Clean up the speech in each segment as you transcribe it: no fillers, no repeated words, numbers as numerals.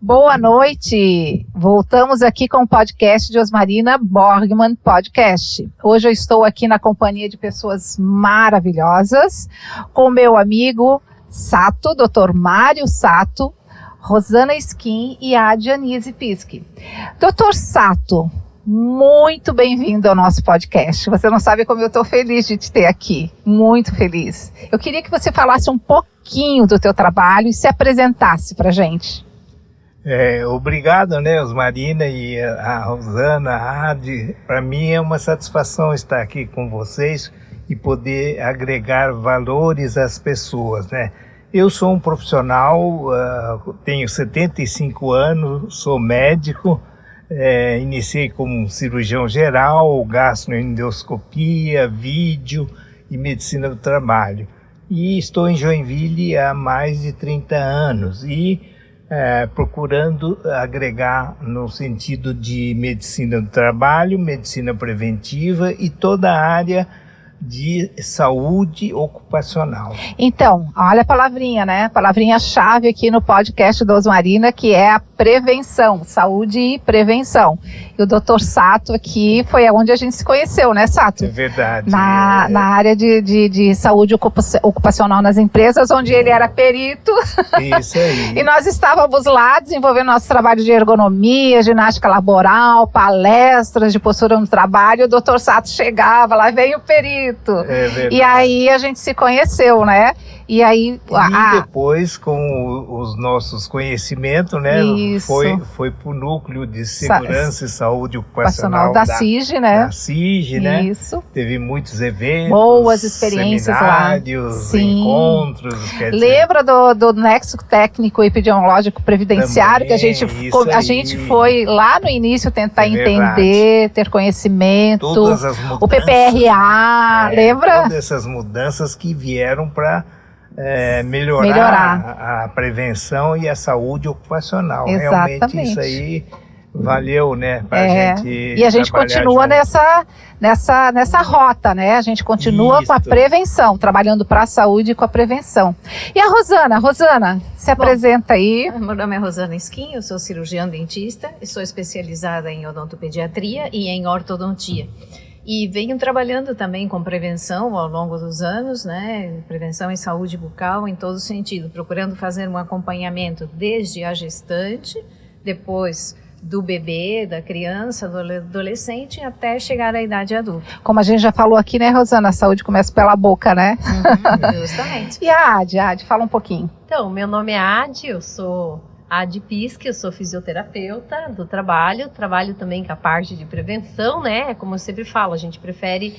Boa noite! Voltamos aqui com o podcast de Osmarina Borgman Podcast. Hoje eu estou aqui na companhia de pessoas maravilhosas, com meu amigo Sato, Dr. Mário Sato, Rosana Skin e a Dianise Pischi. Dr. Sato, muito bem-vindo ao nosso podcast. Você não sabe como eu estou feliz de te ter aqui, muito feliz. Eu queria que você falasse um pouquinho do teu trabalho e se apresentasse para a gente. Obrigado, Osmarina e a Rosana, a Adi. Para mim é uma satisfação estar aqui com vocês e poder agregar valores às pessoas, Eu sou um profissional, tenho 75 anos, sou médico, iniciei como cirurgião geral, gastroendoscopia, vídeo e medicina do trabalho. E estou em Joinville há mais de 30 anos e procurando agregar no sentido de medicina do trabalho, medicina preventiva e toda a área de saúde ocupacional. Então, olha a palavrinha, Palavrinha-chave aqui no podcast da Osmarina, que é a prevenção, saúde e prevenção. E o Dr. Sato aqui foi onde a gente se conheceu, Sato? É verdade. Na área de saúde ocupacional nas empresas, onde ele era perito. Isso aí. E nós estávamos lá desenvolvendo nosso trabalho de ergonomia, ginástica laboral, palestras de postura no trabalho. O Dr. Sato chegava, lá veio o perito. É verdade. E aí a gente se conheceu, E aí... depois, com os nossos conhecimentos, foi para o Núcleo de Segurança e Saúde Ocupacional da CIG, Da CIG, Isso. Teve muitos eventos, boas experiências seminários, encontros. Lembra do Nexo Técnico Epidemiológico Previdenciário, também, que a gente foi lá no início tentar entender, ter conhecimento. Todas as mudanças, o PPRA, lembra? Todas essas mudanças que vieram para melhorar a prevenção e a saúde ocupacional. Exatamente. Realmente isso aí valeu, pra gente. E a gente continua nessa rota, A gente continua com a prevenção, trabalhando para a saúde e com a prevenção. E a Rosana, se apresenta aí. Meu nome é Rosana Skin, eu sou cirurgiã dentista, sou especializada em odontopediatria e em ortodontia. E venho trabalhando também com prevenção ao longo dos anos, prevenção em saúde bucal em todo sentido, procurando fazer um acompanhamento desde a gestante, depois do bebê, da criança, do adolescente, até chegar à idade adulta. Como a gente já falou aqui, Rosana, a saúde começa pela boca, Justamente. E a Adi, fala um pouquinho. Então, meu nome é Adi, eu sou Adi Pischi, eu sou fisioterapeuta do trabalho também com a parte de prevenção, Como eu sempre falo, a gente prefere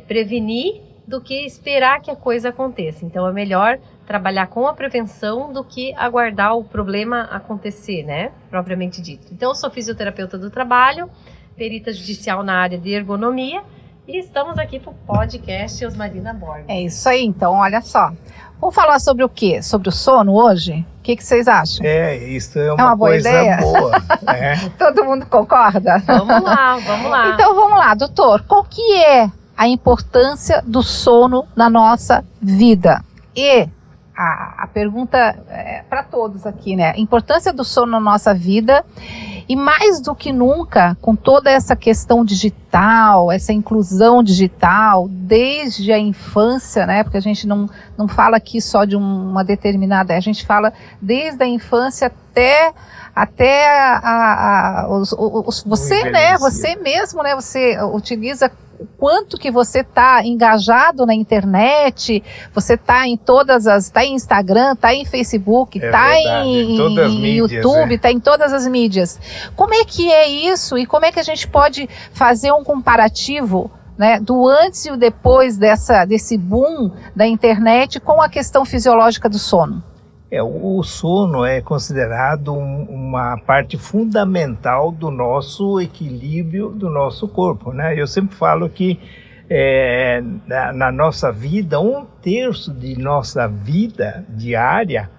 prevenir do que esperar que a coisa aconteça. Então é melhor trabalhar com a prevenção do que aguardar o problema acontecer, Propriamente dito. Então eu sou fisioterapeuta do trabalho, perita judicial na área de ergonomia e estamos aqui para o podcast Osmarina Borgman. É isso aí, então olha só. Vamos falar sobre o quê? Sobre o sono hoje? O que vocês acham? Isso é uma boa coisa ideia? boa. Todo mundo concorda? Vamos lá. Então vamos lá, doutor. Qual que é a importância do sono na nossa vida? E a pergunta é para todos aqui, A importância do sono na nossa vida e mais do que nunca, com toda essa questão digital, essa inclusão digital, desde a infância, Porque a gente não fala aqui só de uma determinada, a gente fala desde a infância até você, Você mesmo, Você utiliza o quanto que você está engajado na internet, você está em está em Instagram, está em Facebook, está em YouTube, está em todas as mídias. Como é que é isso e como é que a gente pode fazer um comparativo, do antes e o depois desse boom da internet com a questão fisiológica do sono? O sono é considerado uma parte fundamental do nosso equilíbrio do nosso corpo, Eu sempre falo que na nossa vida, 1/3 de nossa vida diária,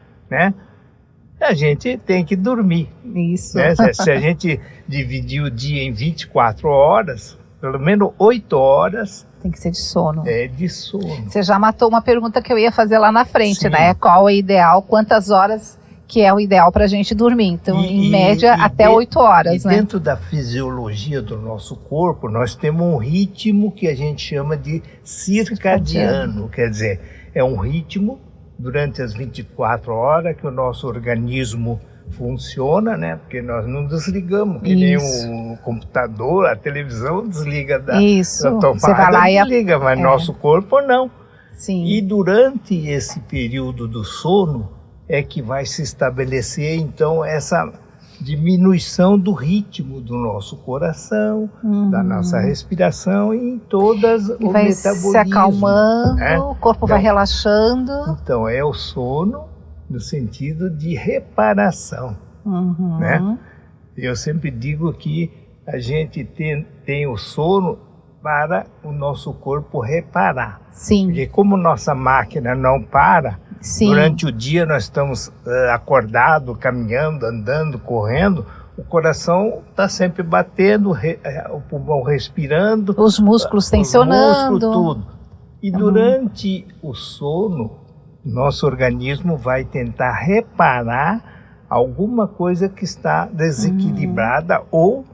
a gente tem que dormir. Isso. Se a gente dividir o dia em 24 horas, pelo menos 8 horas... Tem que ser de sono. É de sono. Você já matou uma pergunta que eu ia fazer lá na frente, Qual é o ideal, quantas horas que é o ideal para a gente dormir. Então, em média, até 8 horas, né? Dentro da fisiologia do nosso corpo, nós temos um ritmo que a gente chama de circadiano. Quer dizer, é um ritmo durante as 24 horas que o nosso organismo funciona, né? Porque nós não desligamos, que nem o computador, a televisão desliga da tomada, você vai lá desliga, mas nosso corpo não. Sim. E durante esse período do sono é que vai se estabelecer, então, essa diminuição do ritmo do nosso coração, da nossa respiração e em todas o vai metabolismo. Se acalmando, o corpo vai relaxando. Então, é o sono no sentido de reparação, né? Eu sempre digo que a gente tem o sono para o nosso corpo reparar. Sim. Porque como nossa máquina não para, durante o dia nós estamos acordados, caminhando, andando, correndo, o coração está sempre batendo, o pulmão respirando, os músculos tensionando, os músculos, tudo. E durante o sono, nosso organismo vai tentar reparar alguma coisa que está desequilibrada ou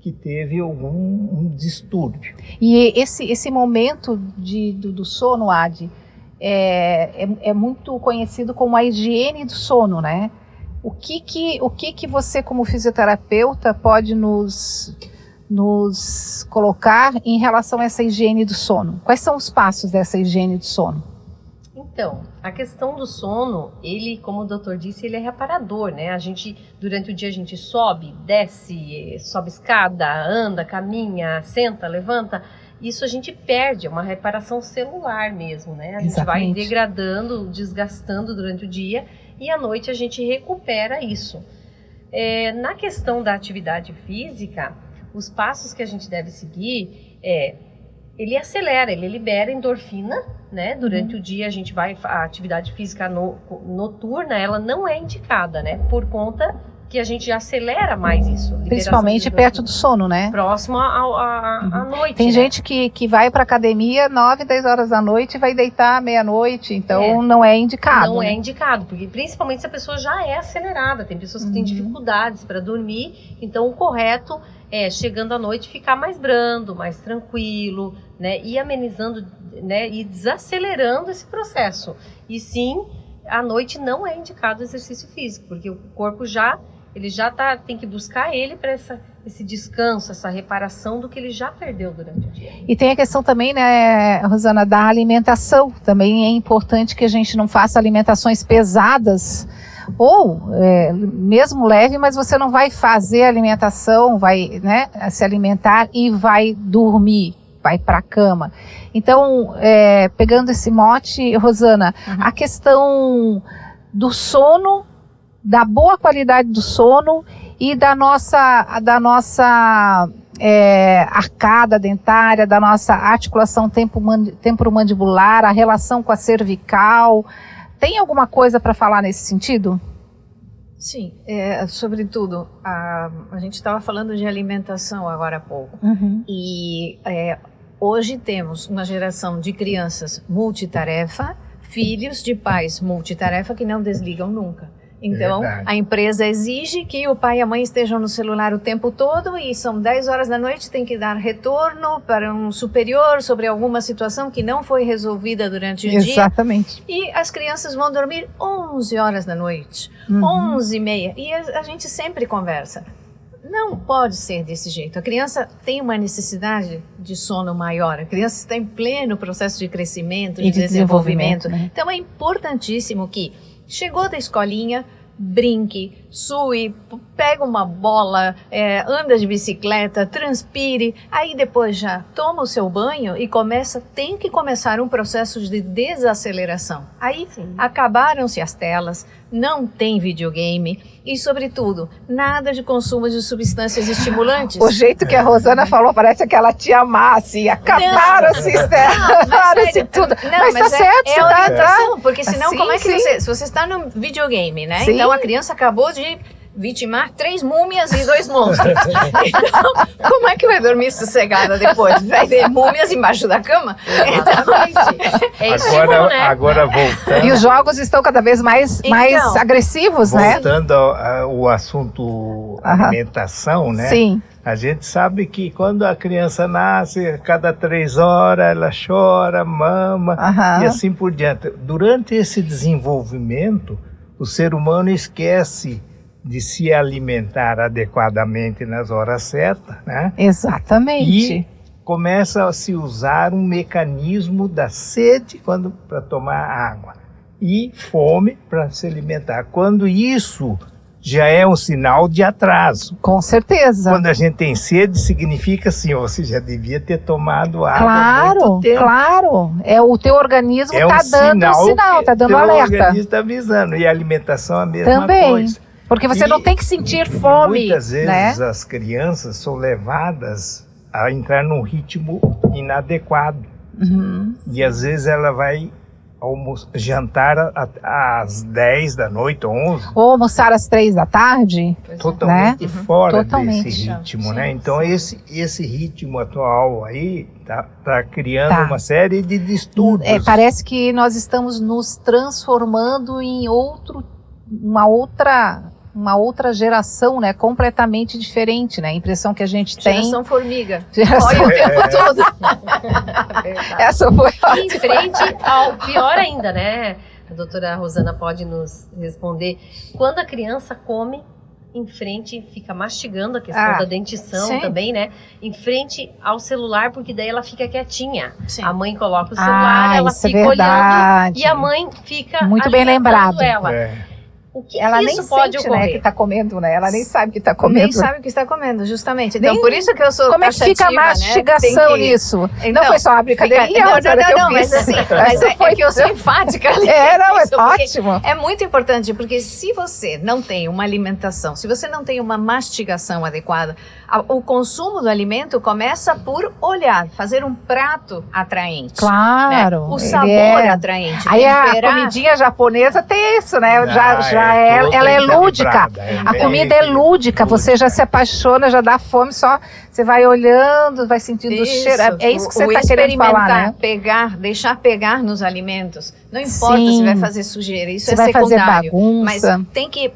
que teve algum distúrbio. E esse momento do sono, Adi, é muito conhecido como a higiene do sono, né? O que você, como fisioterapeuta, pode nos colocar em relação a essa higiene do sono? Quais são os passos dessa higiene do sono? Então, a questão do sono, ele, como o doutor disse, ele é reparador, né? A gente, durante o dia, a gente sobe, desce, sobe escada, anda, caminha, senta, levanta. Isso a gente perde, é uma reparação celular mesmo, né? A gente vai degradando, desgastando durante o dia e à noite a gente recupera isso. Na questão da atividade física, os passos que a gente deve seguir ele acelera, ele libera endorfina, né? Durante o dia a atividade física noturna, ela não é indicada, né? Por conta que a gente acelera mais isso. Principalmente perto do sono, né? Próximo à noite. Tem gente que vai para academia 9, 10 horas da noite e vai deitar meia-noite, então não é indicado. Não é indicado, porque principalmente se a pessoa já é acelerada, tem pessoas que têm dificuldades para dormir, então o correto é, chegando à noite, ficar mais brando, mais tranquilo, né? E amenizando, né? E desacelerando esse processo. E sim, à noite não é indicado o exercício físico, porque o corpo tem que buscar ele para esse descanso, essa reparação do que ele já perdeu durante o dia. E tem a questão também, né, Rosana, da alimentação. Também é importante que a gente não faça alimentações pesadas, ou mesmo leve, mas você não vai fazer alimentação, vai, né, se alimentar e vai dormir, vai para a cama. Então, pegando esse mote, Rosana, a questão do sono, da boa qualidade do sono e da nossa arcada dentária, da nossa articulação temporomandibular, a relação com a cervical. Tem alguma coisa para falar nesse sentido? Sim, sobretudo, a gente estava falando de alimentação agora há pouco. E hoje temos uma geração de crianças multitarefa, filhos de pais multitarefa que não desligam nunca. Então, a empresa exige que o pai e a mãe estejam no celular o tempo todo e são 10 horas da noite, tem que dar retorno para um superior sobre alguma situação que não foi resolvida durante o dia. Exatamente. E as crianças vão dormir 11 horas da noite, 11h30. E a gente sempre conversa. Não pode ser desse jeito. A criança tem uma necessidade de sono maior. A criança está em pleno processo de crescimento, de desenvolvimento. Né? Então, é importantíssimo que chegou da escolinha, brinque, sue, pega uma bola, anda de bicicleta, transpire, aí depois já toma o seu banho e tem que começar um processo de desaceleração. Aí acabaram-se as telas, não tem videogame e, sobretudo, nada de consumo de substâncias estimulantes. O jeito que a Rosana falou parece aquela tia Márcia, acabaram-se tudo. Mas tá certo, você orientação, porque senão como é que se você está no videogame, né? Sim. Então a criança acabou de vitimar 3 múmias e 2 monstros. Então, como é que vai dormir sossegada depois? Vai ter múmias embaixo da cama? É estímulo, né? Agora voltando. E os jogos estão cada vez mais agressivos, né? Voltando ao assunto alimentação, né? Sim. A gente sabe que quando a criança nasce, a cada 3 horas ela chora, mama e assim por diante. Durante esse desenvolvimento, o ser humano esquece de se alimentar adequadamente nas horas certas, né? Exatamente. E começa a se usar um mecanismo da sede para tomar água e fome para se alimentar. Quando isso já é um sinal de atraso. Com certeza. Quando a gente tem sede, significa assim, você já devia ter tomado água há muito tempo. Claro. O teu organismo É um está dando sinal, está dando alerta. O organismo está avisando. E a alimentação é a mesma Também. coisa. Porque você não tem que sentir fome. Muitas vezes né? as crianças são levadas a entrar num ritmo inadequado. E às vezes ela vai jantar às 10 da noite, 11. Ou almoçar às 3 da tarde. Totalmente fora Totalmente. desse ritmo, Sim, né? Então esse ritmo atual aí tá criando Tá. uma série de distúrbios. Parece que nós estamos nos transformando em uma outra geração, né? Completamente diferente, né? A impressão que a gente tem. Geração formiga. Geração- Olha o tempo todo. Essa foi E em frente ao pior ainda, né? A doutora Rosana pode nos responder. Quando a criança come, em frente, fica mastigando a questão da dentição sim. também, né? Em frente ao celular, porque daí ela fica quietinha. Sim. A mãe coloca o celular, ela isso é fica olhando verdade. e a mãe fica Muito bem alimentando lembrado. ela. É. O que Ela isso nem pode sente, né, ocorrer? que tá comendo, né? Ela nem sabe que tá comendo. Nem sabe o que está comendo, justamente. Então, Nem- por isso que eu sou Como é que fica a taxativa, né? mastigação Tem que- nisso? Então, não foi só uma brincadeirinha, Não, mas assim, mas é que eu sou enfática ali. Não, é Isso, porque ótimo. É muito importante, porque se você não tem uma alimentação, se você não tem uma mastigação adequada, o consumo do alimento começa por olhar, fazer um prato atraente. Claro. Né? O ele sabor é. atraente. Aí a temperar. comidinha japonesa tem isso, né? Ah, Ela é toda lúdica. equilibrada, A bem comida é lúdica, você já se apaixona, já dá fome, só você vai olhando, vai sentindo o cheiro. É isso que você está querendo falar, né? pegar, deixar pegar nos alimentos. Não importa Sim. se vai fazer sujeira, isso Você é vai fazer secundário. bagunça. Mas tem que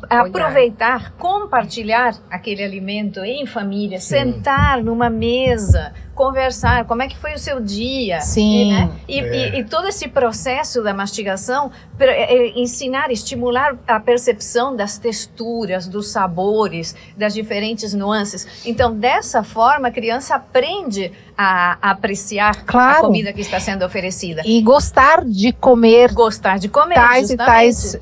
aproveitar, compartilhar aquele alimento em família, sentar numa mesa, conversar, como é que foi o seu dia. Sim. Né? E todo esse processo da mastigação, ensinar, estimular a percepção das texturas, dos sabores, das diferentes nuances. Então, dessa forma, a criança aprende a apreciar Claro. a comida que está sendo oferecida. E gostar de comer Gostar de comer, tais e justamente. tais. Isso.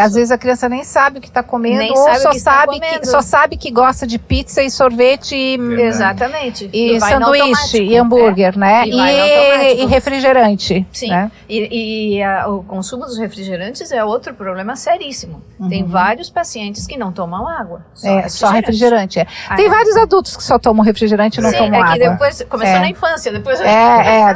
Às vezes a criança nem sabe o que está comendo, Nem ou sabe o só que está sabe comendo. só sabe que gosta de pizza e sorvete Exatamente. e vai no sanduíche automático, e hambúrguer, né? E vai no automático. E refrigerante. Sim, Né? o consumo dos refrigerantes é outro problema seríssimo. Tem vários pacientes que não tomam água. Só refrigerante. Ah, Tem é. vários adultos que só tomam refrigerante e não Sim, tomam é que água. depois começou na infância, depois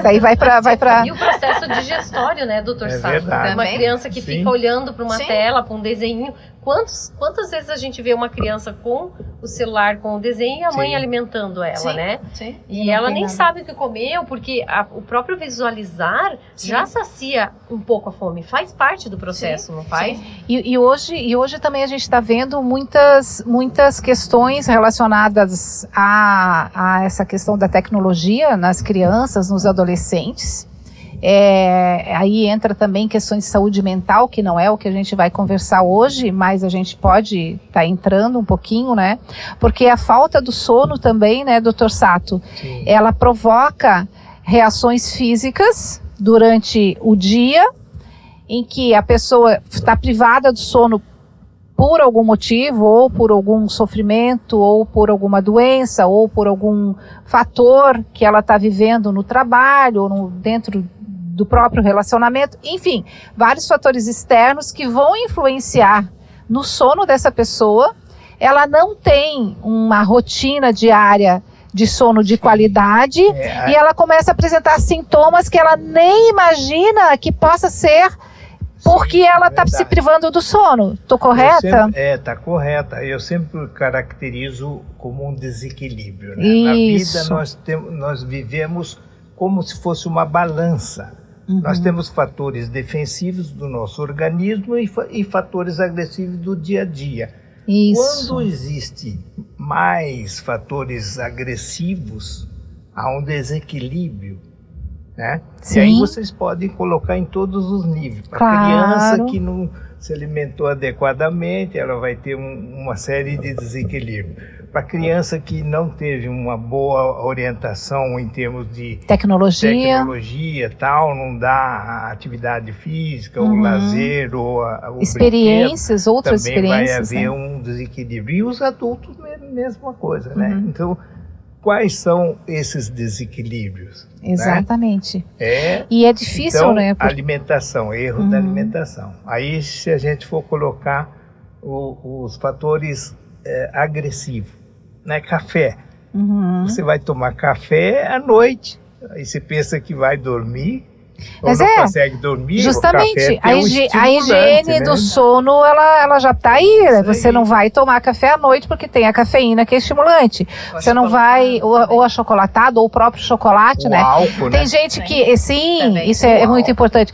Daí vai pra... E o processo digestório, né, doutor É Sá? verdade. Uma Também. criança que Sim. fica olhando para uma Sim. tela, para um desenho. Quantas vezes a gente vê uma criança com o celular, com o desenho e a mãe Sim. alimentando ela, Sim. né? Sim. E não ela tem nem nada. sabe o que comeu, porque o próprio visualizar já sacia um pouco a fome. Faz parte do processo, não faz? E hoje também a gente está vendo muitas questões relacionadas a essa questão da tecnologia nas crianças, nos adolescentes. Aí entra também questões de saúde mental, que não é o que a gente vai conversar hoje, mas a gente pode estar entrando um pouquinho, né? Porque a falta do sono também, né, doutor Sato, Sim. ela provoca reações físicas durante o dia, em que a pessoa está privada do sono por algum motivo, ou por algum sofrimento, ou por alguma doença, ou por algum fator que ela está vivendo no trabalho, ou dentro do próprio relacionamento, enfim, vários fatores externos que vão influenciar no sono dessa pessoa. Ela não tem uma rotina diária de sono de qualidade e ela começa a apresentar sintomas que ela nem imagina que possa ser porque ela está se privando do sono. Estou correta? Está correta. Eu sempre caracterizo como um desequilíbrio. Né? Na vida nós vivemos como se fosse uma balança. Nós temos fatores defensivos do nosso organismo e fatores agressivos do dia a dia. Quando existe mais fatores agressivos, há um desequilíbrio, né? E aí vocês podem colocar em todos os níveis. Para a criança que não se alimentou adequadamente, ela vai ter uma série de desequilíbrios. Para a criança que não teve uma boa orientação em termos de tecnologia tal, não dá a atividade física, o lazer, ou o experiências, brinquedo, outras também experiências. Vai haver um desequilíbrio. E os adultos, mesma coisa, né? Então, quais são esses desequilíbrios? Exatamente. Né? E é difícil, então, né? Alimentação, erro da alimentação. Aí, se a gente for colocar os fatores agressivos, né? Café. Você vai tomar café à noite, aí você pensa que vai dormir, mas ou não consegue dormir. Justamente, a higiene do sono, ela já está aí, né? Você não vai tomar café à noite porque tem a cafeína que é estimulante. Você não vai, ou achocolatado, ou o próprio chocolate, né? Álcool, tem gente que, sim, isso é muito importante.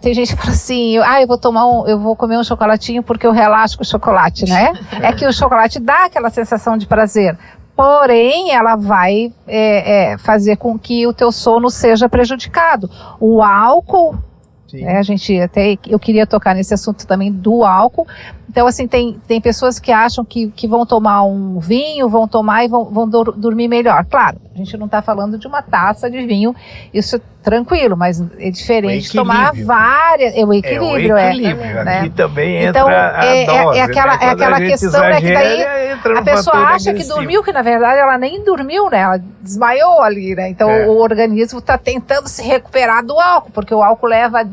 Tem gente que fala assim, eu vou comer um chocolatinho porque eu relaxo com o chocolate, né? É que o chocolate dá aquela sensação de prazer. Porém, ela vai fazer com que o teu sono seja prejudicado. O álcool, eu queria tocar nesse assunto também do álcool. Então, assim, tem pessoas que acham que vão tomar um vinho, vão tomar e vão dormir melhor. Claro, a gente não está falando de uma taça de vinho, isso é tranquilo, mas é diferente tomar várias. O equilíbrio. Né? Aqui também entra então, a dose. Aquela questão, né, que daí a pessoa acha que dormiu, que na verdade ela nem dormiu, né? Ela desmaiou ali, né? Então o organismo está tentando se recuperar do álcool, porque o álcool leva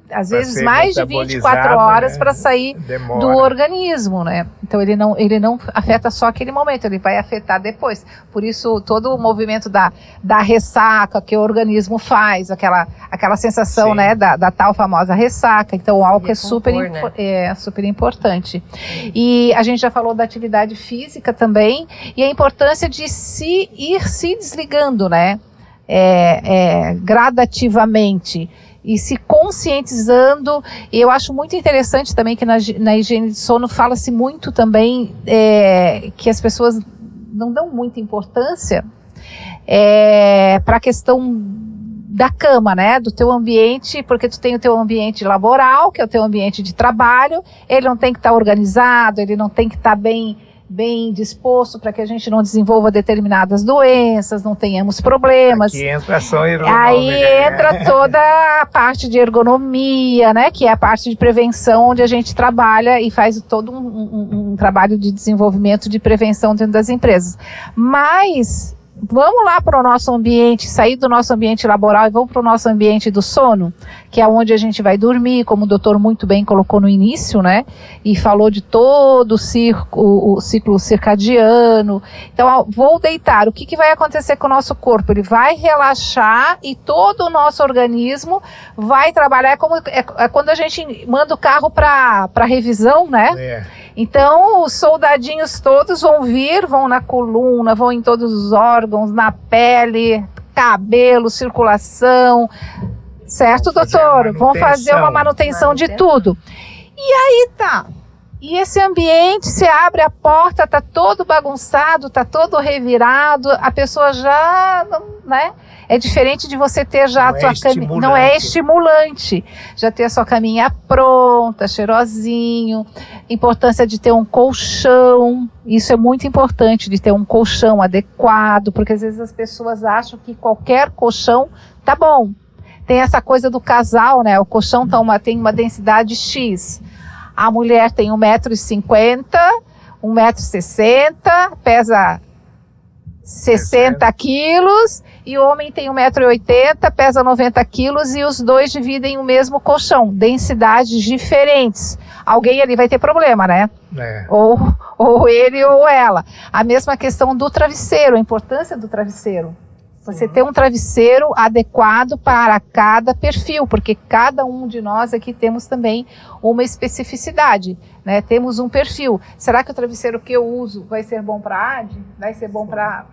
às vezes mais de 24 horas, né? Para sair do organismo, né? Então ele não afeta só aquele momento, ele vai afetar depois. Por isso todo o movimento da ressaca que o organismo faz, aquela sensação, né, da tal famosa ressaca. Então o álcool é super importante. E a gente já falou da atividade física também, e a importância de ir se desligando, né? Gradativamente. E se conscientizando. Eu acho muito interessante também que na higiene de sono fala-se muito também que as pessoas não dão muita importância para a questão da cama, né, do teu ambiente, porque tu tem o teu ambiente laboral, que é o teu ambiente de trabalho, ele não tem que estar organizado, ele não tem que estar bem disposto para que a gente não desenvolva determinadas doenças, não tenhamos problemas. Aqui entra a ação ergonômica. Aí entra toda a parte de ergonomia, né, que é a parte de prevenção, onde a gente trabalha e faz todo um trabalho de desenvolvimento de prevenção dentro das empresas. Mas vamos lá para o nosso ambiente, sair do nosso ambiente laboral e vamos para o nosso ambiente do sono, que é onde a gente vai dormir, como o doutor muito bem colocou no início, né? E falou de todo o ciclo circadiano. Então, vou deitar. O que vai acontecer com o nosso corpo? Ele vai relaxar e todo o nosso organismo vai trabalhar. É quando a gente manda o carro para revisão, né? Então, os soldadinhos todos vão na coluna, vão em todos os órgãos, na pele, cabelo, circulação, certo, doutor? Vão fazer uma manutenção de tudo. E aí e esse ambiente, você abre a porta, tá todo bagunçado, tá todo revirado, a pessoa já, né? É diferente de você ter já a tua caminha, não é estimulante, já ter a sua caminha pronta, cheirosinho, importância de ter um colchão, isso é muito importante, de ter um colchão adequado, porque às vezes as pessoas acham que qualquer colchão tá bom. Tem essa coisa do casal, né? O colchão tem uma densidade X. A mulher tem 1,50 m, 1,60 m, pesa 60 quilos, e o homem tem 1,80 m, pesa 90 quilos, e os dois dividem o mesmo colchão, densidades diferentes. Alguém ali vai ter problema, né? Ou ele ou ela. A mesma questão do travesseiro, a importância do travesseiro. Você ter um travesseiro adequado para cada perfil, porque cada um de nós aqui temos também uma especificidade, né? Temos um perfil. Será que o travesseiro que eu uso vai ser bom para a Adi? Vai ser bom para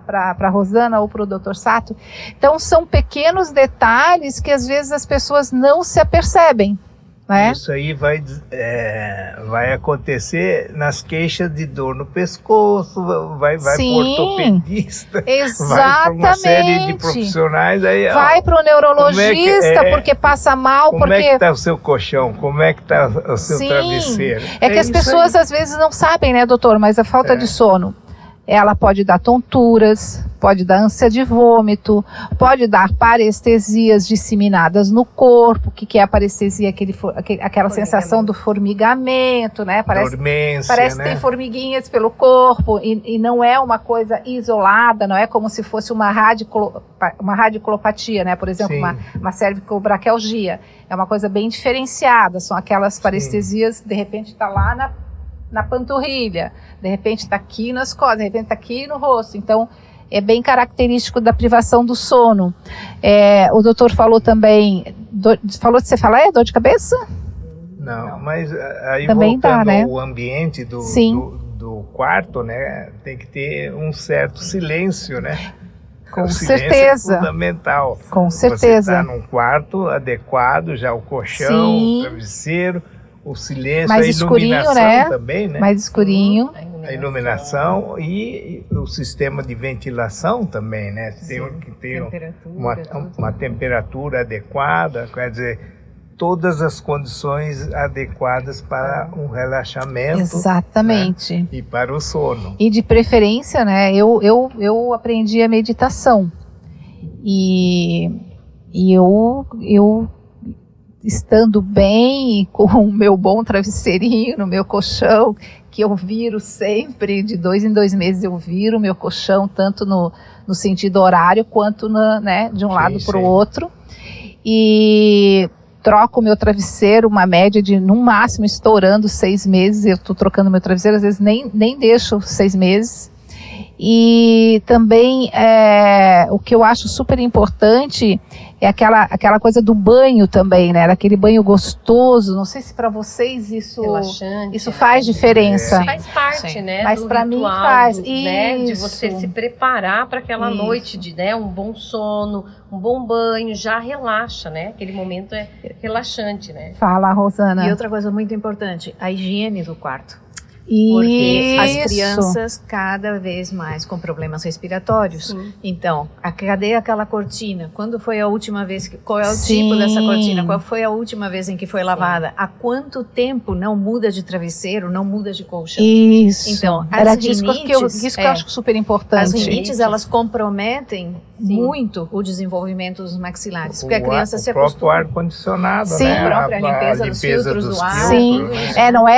a Rosana ou para o Dr. Sato? Então, são pequenos detalhes que às vezes as pessoas não se apercebem. Né? Isso aí vai acontecer nas queixas de dor no pescoço, vai para o ortopedista, vai para uma série de profissionais. Aí, vai para o neurologista porque passa mal. Como é que está o seu colchão? Como é que está o seu travesseiro? É que as pessoas às vezes não sabem, né, doutor? Mas a falta de sono, ela pode dar tonturas, pode dar ânsia de vômito, pode dar parestesias disseminadas no corpo. O que é a parestesia? Aquela sensação do formigamento, né? Parece que tem formiguinhas pelo corpo e não é uma coisa isolada, não é como se fosse uma radiculopatia, né? Por exemplo, uma cervicobraquialgia. É uma coisa bem diferenciada, são aquelas parestesias, de repente está lá na panturrilha, de repente está aqui nas costas, de repente está aqui no rosto. Então, é bem característico da privação do sono. O doutor falou também, você fala, dor de cabeça? Não, mas aí também voltando né? ao ambiente do quarto, né, tem que ter um certo silêncio, né? Com certeza. É fundamental. Com certeza. Você está num quarto adequado, já o colchão, o travesseiro, o silêncio, mais a iluminação, né? Também, né? Mais escurinho. A iluminação e o sistema de ventilação também, né? Tem que ter uma temperatura adequada, quer dizer, todas as condições adequadas para um relaxamento. Exatamente. Né? E para o sono. E de preferência, né? Eu aprendi a meditação. E eu estando bem, com o meu bom travesseirinho no meu colchão, que eu viro sempre, de 2 em 2 meses eu viro o meu colchão, tanto no sentido horário, quanto né, de um lado para o outro. E troco o meu travesseiro, uma média de, no máximo, estourando 6 meses. Eu estou trocando meu travesseiro, às vezes nem deixo 6 meses. E também o que eu acho super importante é aquela coisa do banho também, né? Aquele banho gostoso. Não sei se para vocês isso faz diferença. Faz parte, né? Mas para mim faz. Né, de você se preparar para aquela noite de um bom sono, um bom banho, já relaxa, né? Aquele momento é relaxante, né? Fala, Rosana. E outra coisa muito importante, a higiene do quarto. Isso. Porque as crianças cada vez mais com problemas respiratórios. Sim. Então, cadê aquela cortina? Quando foi a última vez? Qual é o tipo dessa cortina? Qual foi a última vez em que foi lavada? Há quanto tempo não muda de travesseiro, não muda de colchão? Isso. Então, as rinites, isso que eu acho super importante. As rinites, elas comprometem muito o desenvolvimento dos maxilares. Porque a criança se acostuma. O próprio ar-condicionado, né? A própria limpeza dos filtros do ar. Sim.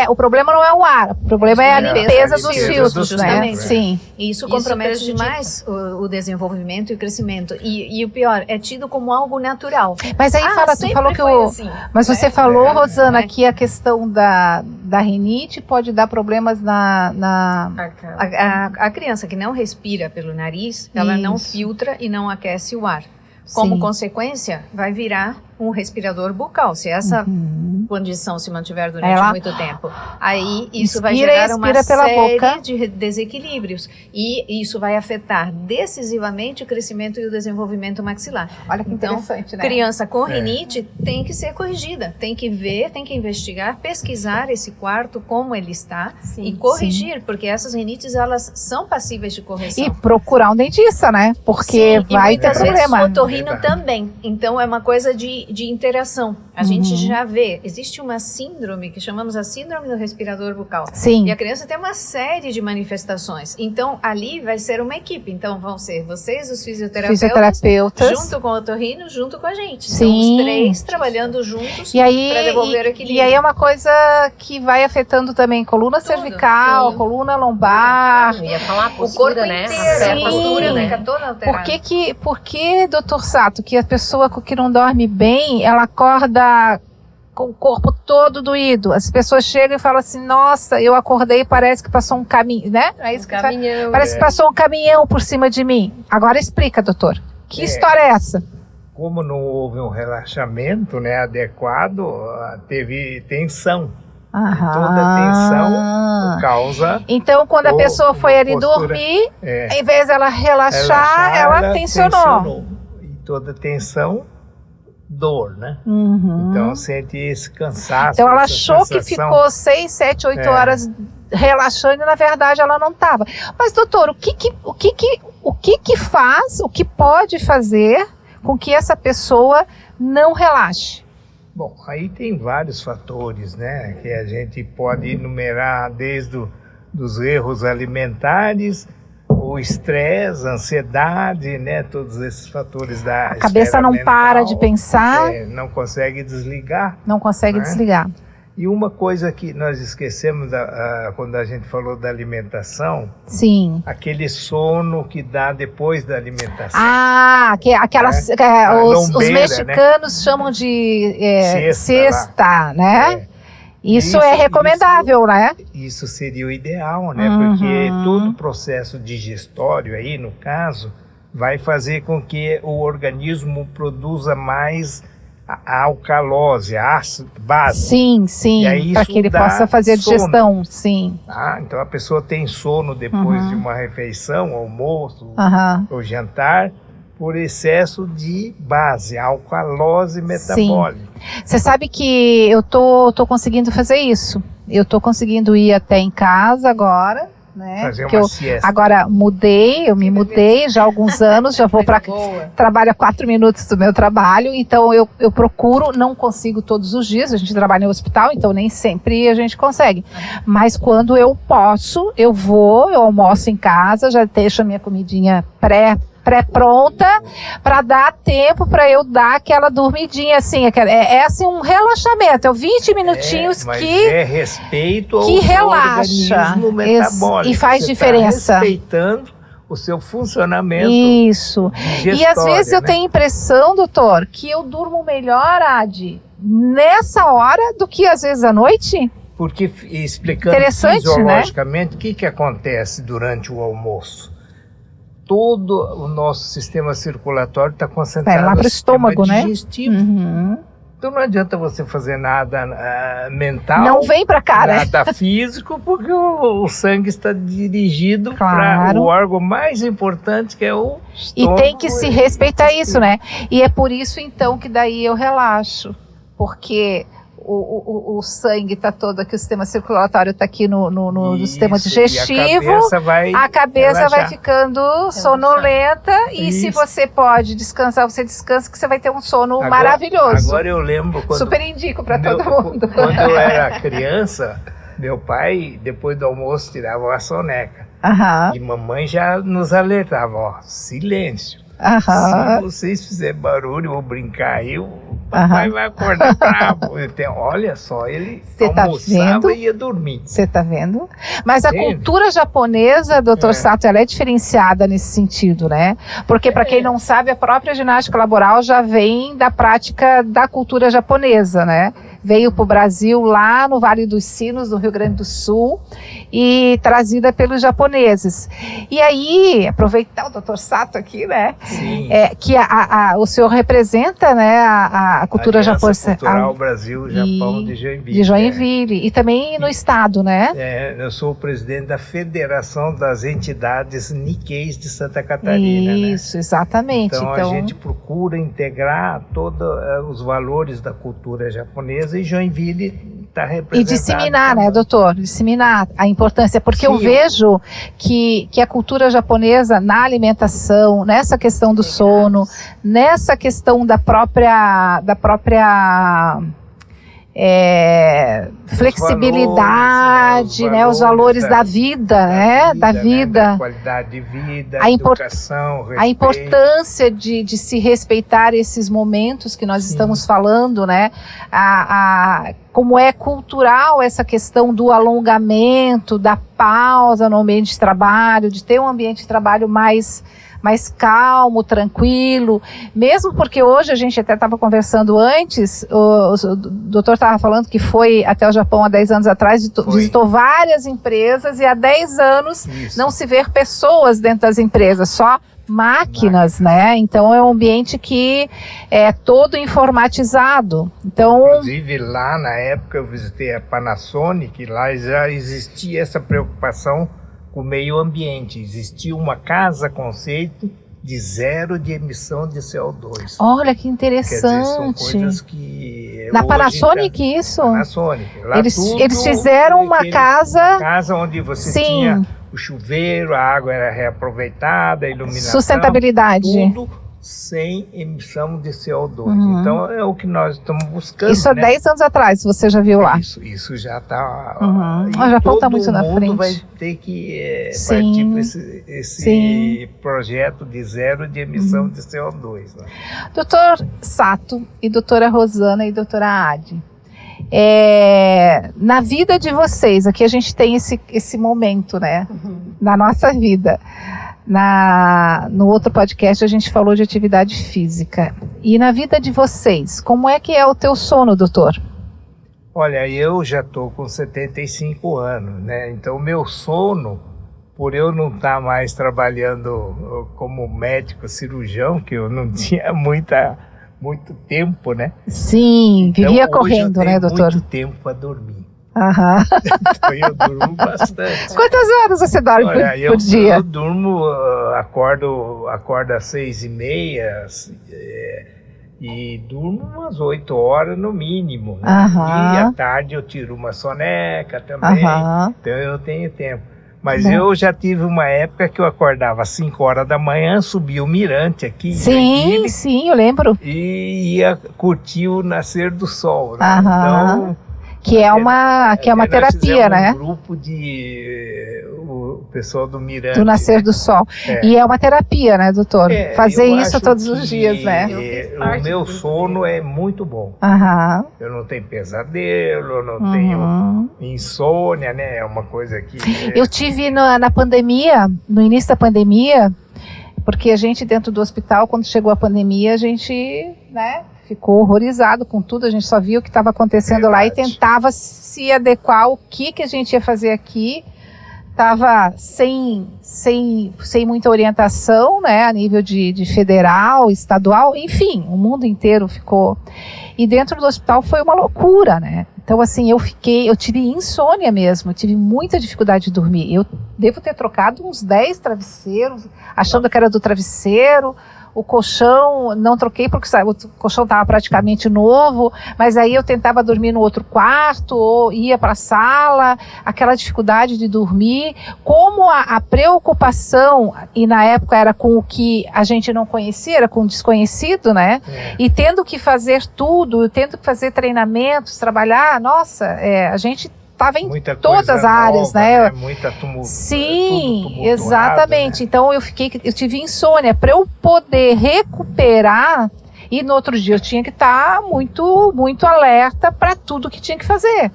O problema não é o ar. O problema é a limpeza dos filtros, né? Sim. E isso compromete demais o desenvolvimento e o crescimento. E o pior, é tido como algo natural. Mas aí tu falou que mas você falou, Rosana, que a questão da rinite pode dar problemas a criança que não respira pelo nariz, ela não filtra e não aquece o ar. Como consequência, vai virar um respirador bucal, se essa condição se mantiver durante muito tempo. Aí isso vai gerar uma série de desequilíbrios e isso vai afetar decisivamente o crescimento e o desenvolvimento maxilar. Olha que interessante, né? Criança com rinite tem que ser corrigida, tem que ver, tem que investigar, pesquisar esse quarto, como ele está e corrigir, porque essas rinites, elas são passíveis de correção. E procurar um dentista, né? Porque vai ter problema. O otorrino também. Então é uma coisa de interação. A gente já vê, existe uma síndrome que chamamos a síndrome do respirador bucal. Sim. E a criança tem uma série de manifestações. Então ali vai ser uma equipe. Então vão ser vocês, os fisioterapeutas, junto com o otorrino, junto com a gente. Então os 3 trabalhando juntos para devolver o equilíbrio. E aí é uma coisa que vai afetando também coluna cervical, coluna lombar. Ia falar a postura, o corpo né? inteiro. A postura fica toda alterada. Por que, doutor Sato, que a pessoa que não dorme bem, ela acorda com o corpo todo doído. As pessoas chegam e falam assim, nossa, eu acordei e parece que passou um caminho, né? É isso que caminhão. parece que passou um caminhão por cima de mim. Agora explica, doutor. Que história é essa? Como não houve um relaxamento, né, adequado, teve tensão. E toda tensão causa... Então, quando a pessoa foi ali dormir, em vez dela relaxar, ela tensionou. E toda tensão, dor, né? Uhum. Então, sente esse cansaço. Então, ela achou que ficou 6, 7, 8 horas relaxando e, na verdade, ela não estava. Mas, doutor, o que faz, o que pode fazer com que essa pessoa não relaxe? Bom, aí tem vários fatores, né, que a gente pode enumerar desde dos erros alimentares, o estresse, a ansiedade, né, todos esses fatores da A cabeça não para de pensar. Não consegue desligar. Não consegue desligar. E uma coisa que nós esquecemos quando a gente falou da alimentação, sim, aquele sono que dá depois da alimentação. Os mexicanos, né, chamam de siesta, né? Isso é recomendável, né? Isso seria o ideal, né? Porque todo o processo digestório aí, no caso, vai fazer com que o organismo produza mais a alcalose, a ácido, base. Sim, para que ele possa fazer a digestão, sim. Então a pessoa tem sono depois de uma refeição, almoço ou jantar, por excesso de base, alcalose metabólica. Você sabe que eu tô conseguindo fazer isso. Eu tô conseguindo ir até em casa agora, né? Fazer uma siesta. Agora eu me mudei já há alguns anos, já vou para trabalho a 4 minutos do meu trabalho, então eu procuro, não consigo todos os dias, a gente trabalha no hospital, então nem sempre a gente consegue. Mas quando eu posso, eu almoço em casa, já deixo a minha comidinha pré-pronta, para dar tempo para eu dar aquela dormidinha, assim, assim um relaxamento, 20 minutinhos que respeito ao relaxa, organismo metabólico. E faz diferença. Tá respeitando o seu funcionamento. Isso. E às vezes eu tenho a impressão, doutor, que eu durmo melhor, Adi, nessa hora do que às vezes à noite. Porque, explicando fisiologicamente, o que acontece durante o almoço? Todo o nosso sistema circulatório está concentrado lá para o estômago, digestivo. Né? Então não adianta você fazer nada mental. Não vem para cá, né? Nada físico, porque o sangue está dirigido para o órgão mais importante, que é o estômago. E tem que se respeitar isso, né? E é por isso, então, que daí eu relaxo. Porque o sangue está todo aqui, o sistema circulatório está aqui no sistema digestivo, a cabeça vai ficando sonolenta, e se você pode descansar, você descansa, que você vai ter um sono maravilhoso. Agora eu lembro super indico para todo mundo. Quando eu era criança, meu pai, depois do almoço, tirava uma soneca. E mamãe já nos alertava, silêncio. Se vocês fizerem barulho ou brincar aí, o papai vai acordar bravo. Então, olha só, ele almoçava e ia dormir. Você está vendo? Mas a cultura japonesa, doutor Sato, ela é diferenciada nesse sentido, né? Porque, para quem não sabe, a própria ginástica laboral já vem da prática da cultura japonesa, né? Veio para o Brasil lá no Vale dos Sinos, no Rio Grande do Sul, e trazida pelos japoneses. E aí, aproveitar o doutor Sato aqui, né? Sim. Que o senhor representa, né, a cultura japonesa. Cultural Brasil-Japão de Joinville. De Joinville. E também no estado, né? Eu sou o presidente da Federação das Entidades Nikkeis de Santa Catarina. Isso, né? Exatamente. Então a gente procura integrar todos os valores da cultura japonesa, e Joinville está representado. E disseminar, né, doutor? Disseminar a importância, porque eu vejo que a cultura japonesa, na alimentação, nessa questão do sono, nessa questão da própria flexibilidade, os valores da vida, né? Da vida. Da qualidade de vida, educação, respeito. A importância de se respeitar esses momentos que nós estamos falando, né? como é cultural essa questão do alongamento, da pausa no ambiente de trabalho, de ter um ambiente de trabalho mais calmo, tranquilo, mesmo porque hoje a gente até estava conversando antes, o doutor estava falando que foi até o Japão há 10 anos atrás, visitou várias empresas e há 10 anos não se vê pessoas dentro das empresas, só máquinas, né? Então é um ambiente que é todo informatizado. Então, inclusive lá na época eu visitei a Panasonic, lá já existia essa preocupação com o meio ambiente. Existia uma casa-conceito de zero de emissão de CO2. Olha que interessante. Quer dizer, são coisas que na Panasonic isso? Panasonic. Lá eles fizeram uma casa onde você tinha o chuveiro, a água era reaproveitada, a iluminação, sustentabilidade, tudo sem emissão de CO2. Então é o que nós estamos buscando. Isso há 10 anos atrás, você já viu lá. Isso já está. O Japão está muito na frente. Todo mundo vai ter que partir para esse projeto de zero de emissão de CO2. Né? Doutor Sato e doutora Rosana e doutora Adi, na vida de vocês, aqui a gente tem esse momento, né, na nossa vida. No outro podcast a gente falou de atividade física. E na vida de vocês, como é que é o teu sono, doutor? Olha, eu já estou com 75 anos, né? Então o meu sono, por eu não estar mais trabalhando como médico cirurgião, que eu não tinha muito tempo, né? Sim, vivia então, correndo, né, doutor? Muito tempo para dormir. Então eu durmo bastante. Quantas horas você dorme por dia? Eu durmo, acordo às 6h30 e durmo umas 8 horas no mínimo. Né? E à tarde eu tiro uma soneca também, então eu tenho tempo. Mas eu já tive uma época que eu acordava às 5 horas da manhã, subia o mirante aqui. Sim, eu lembro. E ia curtir o nascer do sol. Né? Então, que é uma terapia, né? Um grupo o pessoal do Mirante. Do nascer do sol. E é uma terapia, né, doutor? Fazer isso todos os dias, né? O meu sono é muito bom. Eu não tenho pesadelo, eu não tenho insônia, né? É uma coisa que... Eu tive na pandemia, no início da pandemia, porque a gente dentro do hospital, quando chegou a pandemia, a gente, né, ficou horrorizado com tudo, a gente só via o que estava acontecendo lá e tentava se adequar ao que a gente ia fazer aqui. Estava sem muita orientação, né, a nível de federal, estadual, enfim, o mundo inteiro ficou. E dentro do hospital foi uma loucura, né? Então, assim, eu tive insônia mesmo, eu tive muita dificuldade de dormir. Eu devo ter trocado uns 10 travesseiros, achando que era do travesseiro. O colchão, não troquei porque o colchão estava praticamente novo, mas aí eu tentava dormir no outro quarto, ou ia para a sala, aquela dificuldade de dormir. Como a preocupação, e na época era com o que a gente não conhecia, era com o desconhecido, né? E tendo que fazer tudo, tendo que fazer treinamentos, trabalhar, nossa, a gente estava em todas as áreas, nova, né? Muita Sim, exatamente. Né? Então eu tive insônia para eu poder recuperar, e no outro dia eu tinha que estar muito, muito alerta para tudo que tinha que fazer.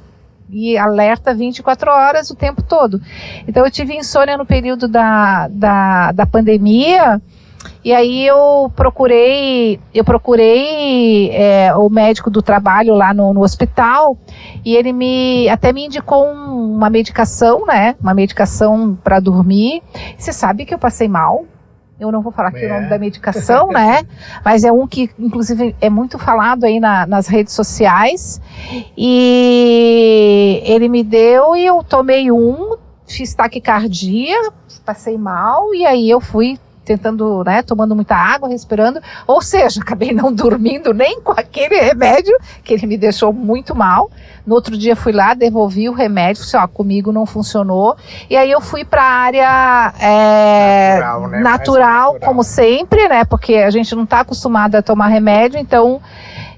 E alerta 24 horas o tempo todo. Então eu tive insônia no período da pandemia. E aí eu procurei o médico do trabalho lá no hospital, e ele até me indicou uma medicação, né? Uma medicação para dormir. Você sabe que eu passei mal? Eu não vou falar aqui o nome da medicação, né? Mas é um que, inclusive, é muito falado aí nas redes sociais. E ele me deu e eu tomei fiz taquicardia, passei mal, e aí eu fui tentando, né, tomando muita água, respirando, ou seja, acabei não dormindo nem com aquele remédio, que ele me deixou muito mal. No outro dia fui lá, devolvi o remédio, disse, comigo não funcionou, e aí eu fui para a área natural, como sempre, né, porque a gente não está acostumado a tomar remédio, então,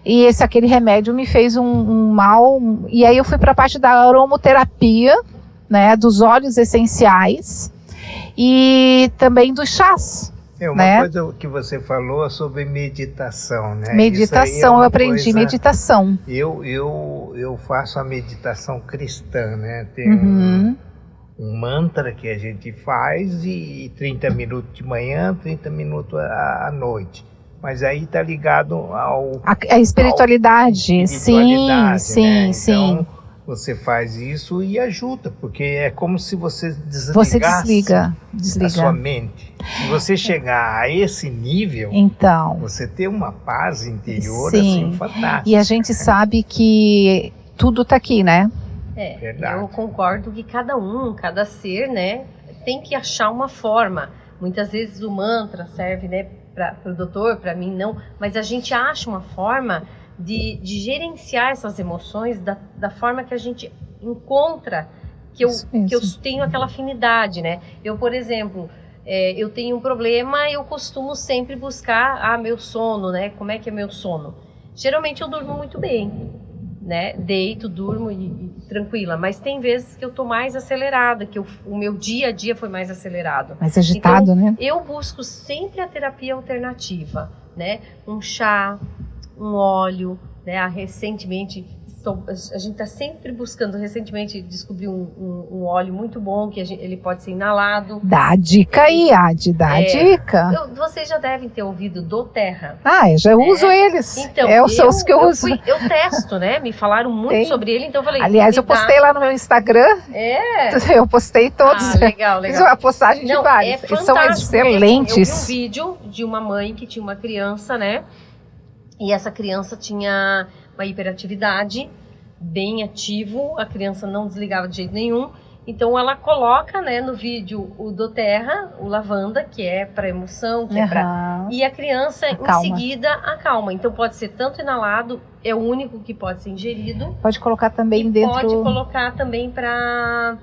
e aquele remédio me fez um mal, e aí eu fui para a parte da aromoterapia, né, dos óleos essenciais, e também dos chás, Uma né? coisa que você falou sobre meditação, né? Meditação, eu aprendi meditação. Eu faço a meditação cristã, né? Tem Uhum. um mantra que a gente faz e 30 minutos de manhã, 30 minutos à noite. Mas aí está ligado A espiritualidade, sim, né? sim. Então, você faz isso e ajuda, porque é como se você desligasse Você desliga. a sua mente. Se você chegar a esse nível, Então, você tem uma paz interior sim. assim, fantástica. E a gente sabe que tudo está aqui, né? Verdade. Eu concordo que cada ser, né, tem que achar uma forma. Muitas vezes o mantra serve, né, para o doutor, para mim não, mas a gente acha uma forma de gerenciar essas emoções da forma que a gente encontra que eu tenho aquela afinidade, né? Eu, por exemplo, eu tenho um problema, eu costumo sempre buscar meu sono, né? Como é que é meu sono? Geralmente eu durmo muito bem, né? Deito, durmo e tranquila, mas tem vezes que eu tô mais acelerada, que o meu dia a dia foi mais acelerado. Mais agitado, então, né? Eu busco sempre a terapia alternativa, né? Um chá, um óleo, né? Recentemente, a gente está sempre buscando, recentemente descobri um óleo muito bom, que ele pode ser inalado. Dá a dica aí, Adi, dá a dica. Vocês já devem ter ouvido doTERRA. Eu já uso eles. Então, são os que eu uso. Eu testo, né? Me falaram muito sobre ele, então eu falei... Aliás, eu postei lá no meu Instagram. Eu postei todos. Legal. Fiz uma postagem de vários. Eles são excelentes. Assim, eu vi um vídeo de uma mãe que tinha uma criança, né? E essa criança tinha uma hiperatividade, bem ativo, a criança não desligava de jeito nenhum. Então ela coloca, né, no vídeo o doTERRA, o lavanda, que é para emoção, que é para... E a criança em seguida acalma. Então pode ser tanto inalado, é o único que pode ser ingerido. Pode colocar também dentro... Pode colocar também para...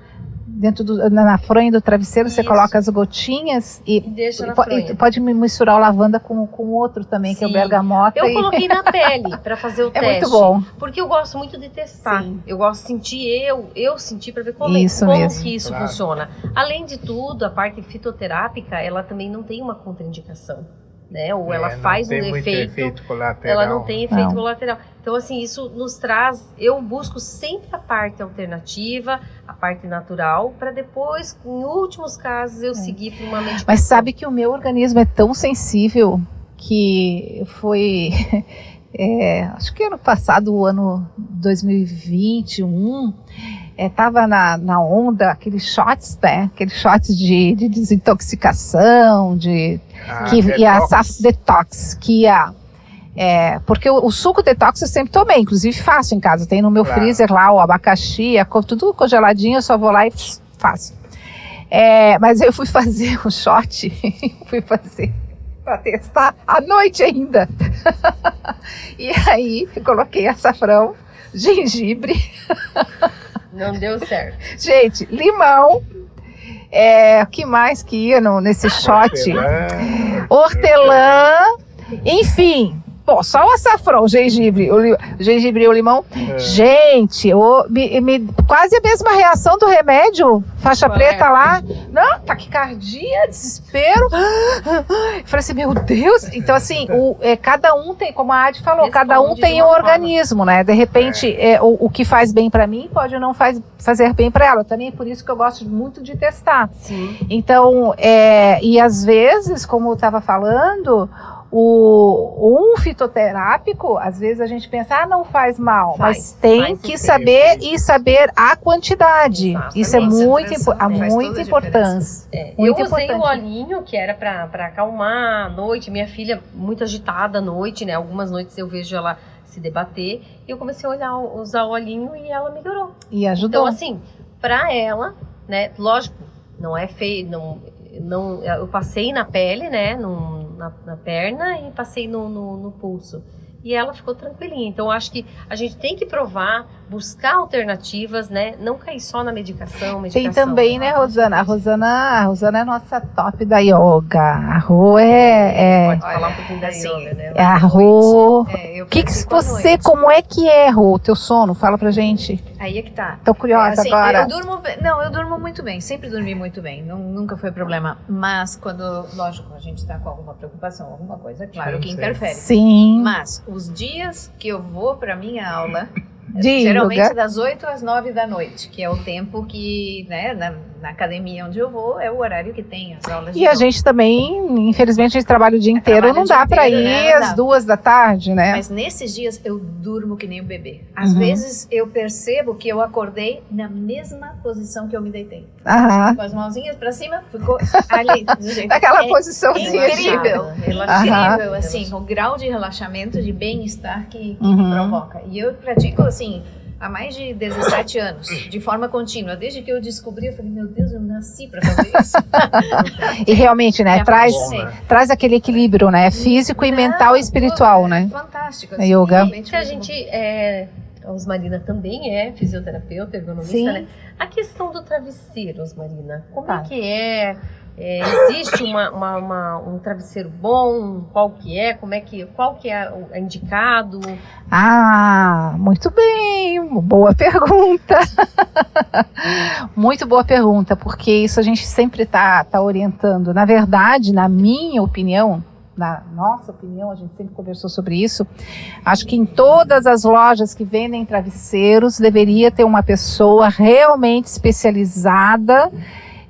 na fronha do travesseiro. Isso. Você coloca as gotinhas e deixa na fronha. Pode misturar o lavanda com outro também, que é o bergamota. Eu coloquei na pele para fazer o teste. É muito bom. Porque eu gosto muito de testar. Sim. Eu gosto de sentir, eu sentir para ver como que isso funciona. Além de tudo, a parte fitoterápica, ela também não tem uma contraindicação, né? Ou ela faz um efeito colateral. Ela não tem efeito colateral. Então, assim, isso nos traz... Eu busco sempre a parte alternativa, a parte natural, para depois, em últimos casos, eu seguir para uma medicação. Mas sabe que o meu organismo é tão sensível que foi... acho que ano passado, o ano 2021... Estava na onda, aqueles shots, né? Aqueles shots de desintoxicação, detox, que ia... porque o suco detox eu sempre tomei, inclusive faço em casa. Tem no meu freezer lá o abacaxi, tudo congeladinho, eu só vou lá e faço. Mas eu fui fazer um shot, para testar à noite ainda. E aí eu coloquei açafrão, gengibre. Não deu certo. Gente, limão. O que mais que ia nesse shot? Hortelã. Enfim. Pô, só o açafrão, o gengibre e o limão. Gente, quase a mesma reação do remédio. Faixa preta lá. Não, taquicardia, desespero. Eu falei assim, meu Deus. Então, assim, cada um tem, como a Adi falou, cada um tem um organismo, né? De repente, o que faz bem pra mim pode não fazer bem pra ela. Também é por isso que eu gosto muito de testar. Sim. Então, e às vezes, como eu estava falando... Um fitoterápico, às vezes a gente pensa, não faz mal, mas tem que saber a quantidade. Exatamente. Isso é muito importante. Eu usei o olhinho, que era para acalmar à noite. Minha filha, muito agitada à noite, né? Algumas noites eu vejo ela se debater. E eu comecei a usar o olhinho e ela melhorou. E ajudou. Então, assim, para ela, né? Lógico, não é feio, não, eu passei na pele, né? Na perna e passei no pulso. E ela ficou tranquilinha. Então, eu acho que a gente tem que provar, buscar alternativas, né? Não cair só na medicação. Tem também, né, Rosana? A Rosana é nossa top da yoga. A Rô pode falar um pouquinho da yoga, né? A Rô... como é que é, Rô, o teu sono? Fala pra gente. Aí é que tá. Tô curiosa agora. Eu durmo muito bem, sempre dormi muito bem, nunca foi problema. Mas quando, lógico, a gente tá com alguma preocupação, alguma coisa, claro que interfere. Sim. Mas os dias que eu vou para minha aula, De geralmente yoga. das 8 às 9 da noite, que é o tempo que, né, na academia onde eu vou, é o horário que tem as aulas de E a yoga. gente também, infelizmente, a gente trabalha o dia inteiro, Trabalha não o dia dá pra inteiro, ir né? Não às dá. 2 da tarde, né? Mas nesses dias eu durmo que nem um bebê. Às Uhum. vezes eu percebo que eu acordei na mesma posição que eu me deitei. Aham. Com as mãozinhas pra cima, ficou ali. Do jeito. Naquela É posiçãozinha de... incrível. Relaxada. Incrível, assim, o grau de relaxamento, de bem-estar que Uhum. provoca. E eu pratico, assim, há mais de 17 anos, de forma contínua. Desde que eu descobri, eu falei, meu Deus, eu nasci pra fazer isso. E realmente, né, Me traz, apaixonei. traz aquele equilíbrio, né, físico e mental e espiritual, né? Fantástico. A yoga. realmente Se a muito gente a Osmarina também é fisioterapeuta, ergonomista, Sim. né? A questão do travesseiro, Osmarina, como Tá. é que é? Existe um travesseiro bom? Qual que é? Qual que é o indicado? Ah, muito bem, boa pergunta. Muito boa pergunta, porque isso a gente sempre tá orientando. Na verdade, na minha opinião, na nossa opinião, a gente sempre conversou sobre isso, acho que em todas as lojas que vendem travesseiros deveria ter uma pessoa realmente especializada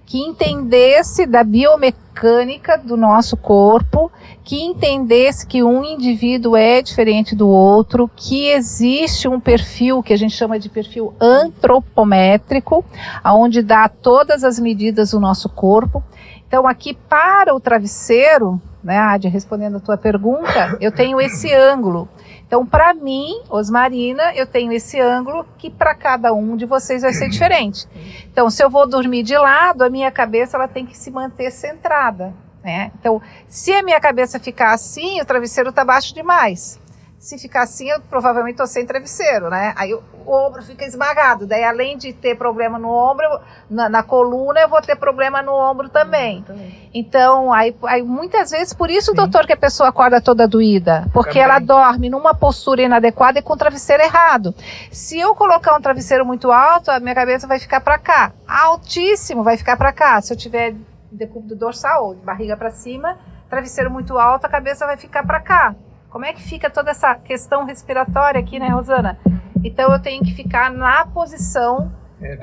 que entendesse da biomecânica do nosso corpo, que entendesse que um indivíduo é diferente do outro, que existe um perfil que a gente chama de perfil antropométrico, onde dá todas as medidas do nosso corpo. Então, aqui para o travesseiro, né, Adi, respondendo a tua pergunta, eu tenho esse ângulo. Então, para mim, Osmarina, eu tenho esse ângulo que para cada um de vocês vai ser diferente. Então, se eu vou dormir de lado, a minha cabeça ela tem que se manter centrada, né? Então, se a minha cabeça ficar assim, o travesseiro está baixo demais. Se ficar assim, eu provavelmente estou sem travesseiro, né? Aí o ombro fica esmagado. Daí, além de ter problema no ombro, na coluna, eu vou ter problema no ombro também. Então, aí muitas vezes, por isso, doutor, que a pessoa acorda toda doída. Porque Também. ela dorme numa postura inadequada e com o travesseiro errado. Se eu colocar um travesseiro muito alto, a minha cabeça vai ficar para cá. Altíssimo, vai ficar para cá. Se eu tiver decúbito dorsal, ou de barriga para cima, travesseiro muito alto, a cabeça vai ficar para cá. Como é que fica toda essa questão respiratória aqui, né, Rosana? Então, eu tenho que ficar na posição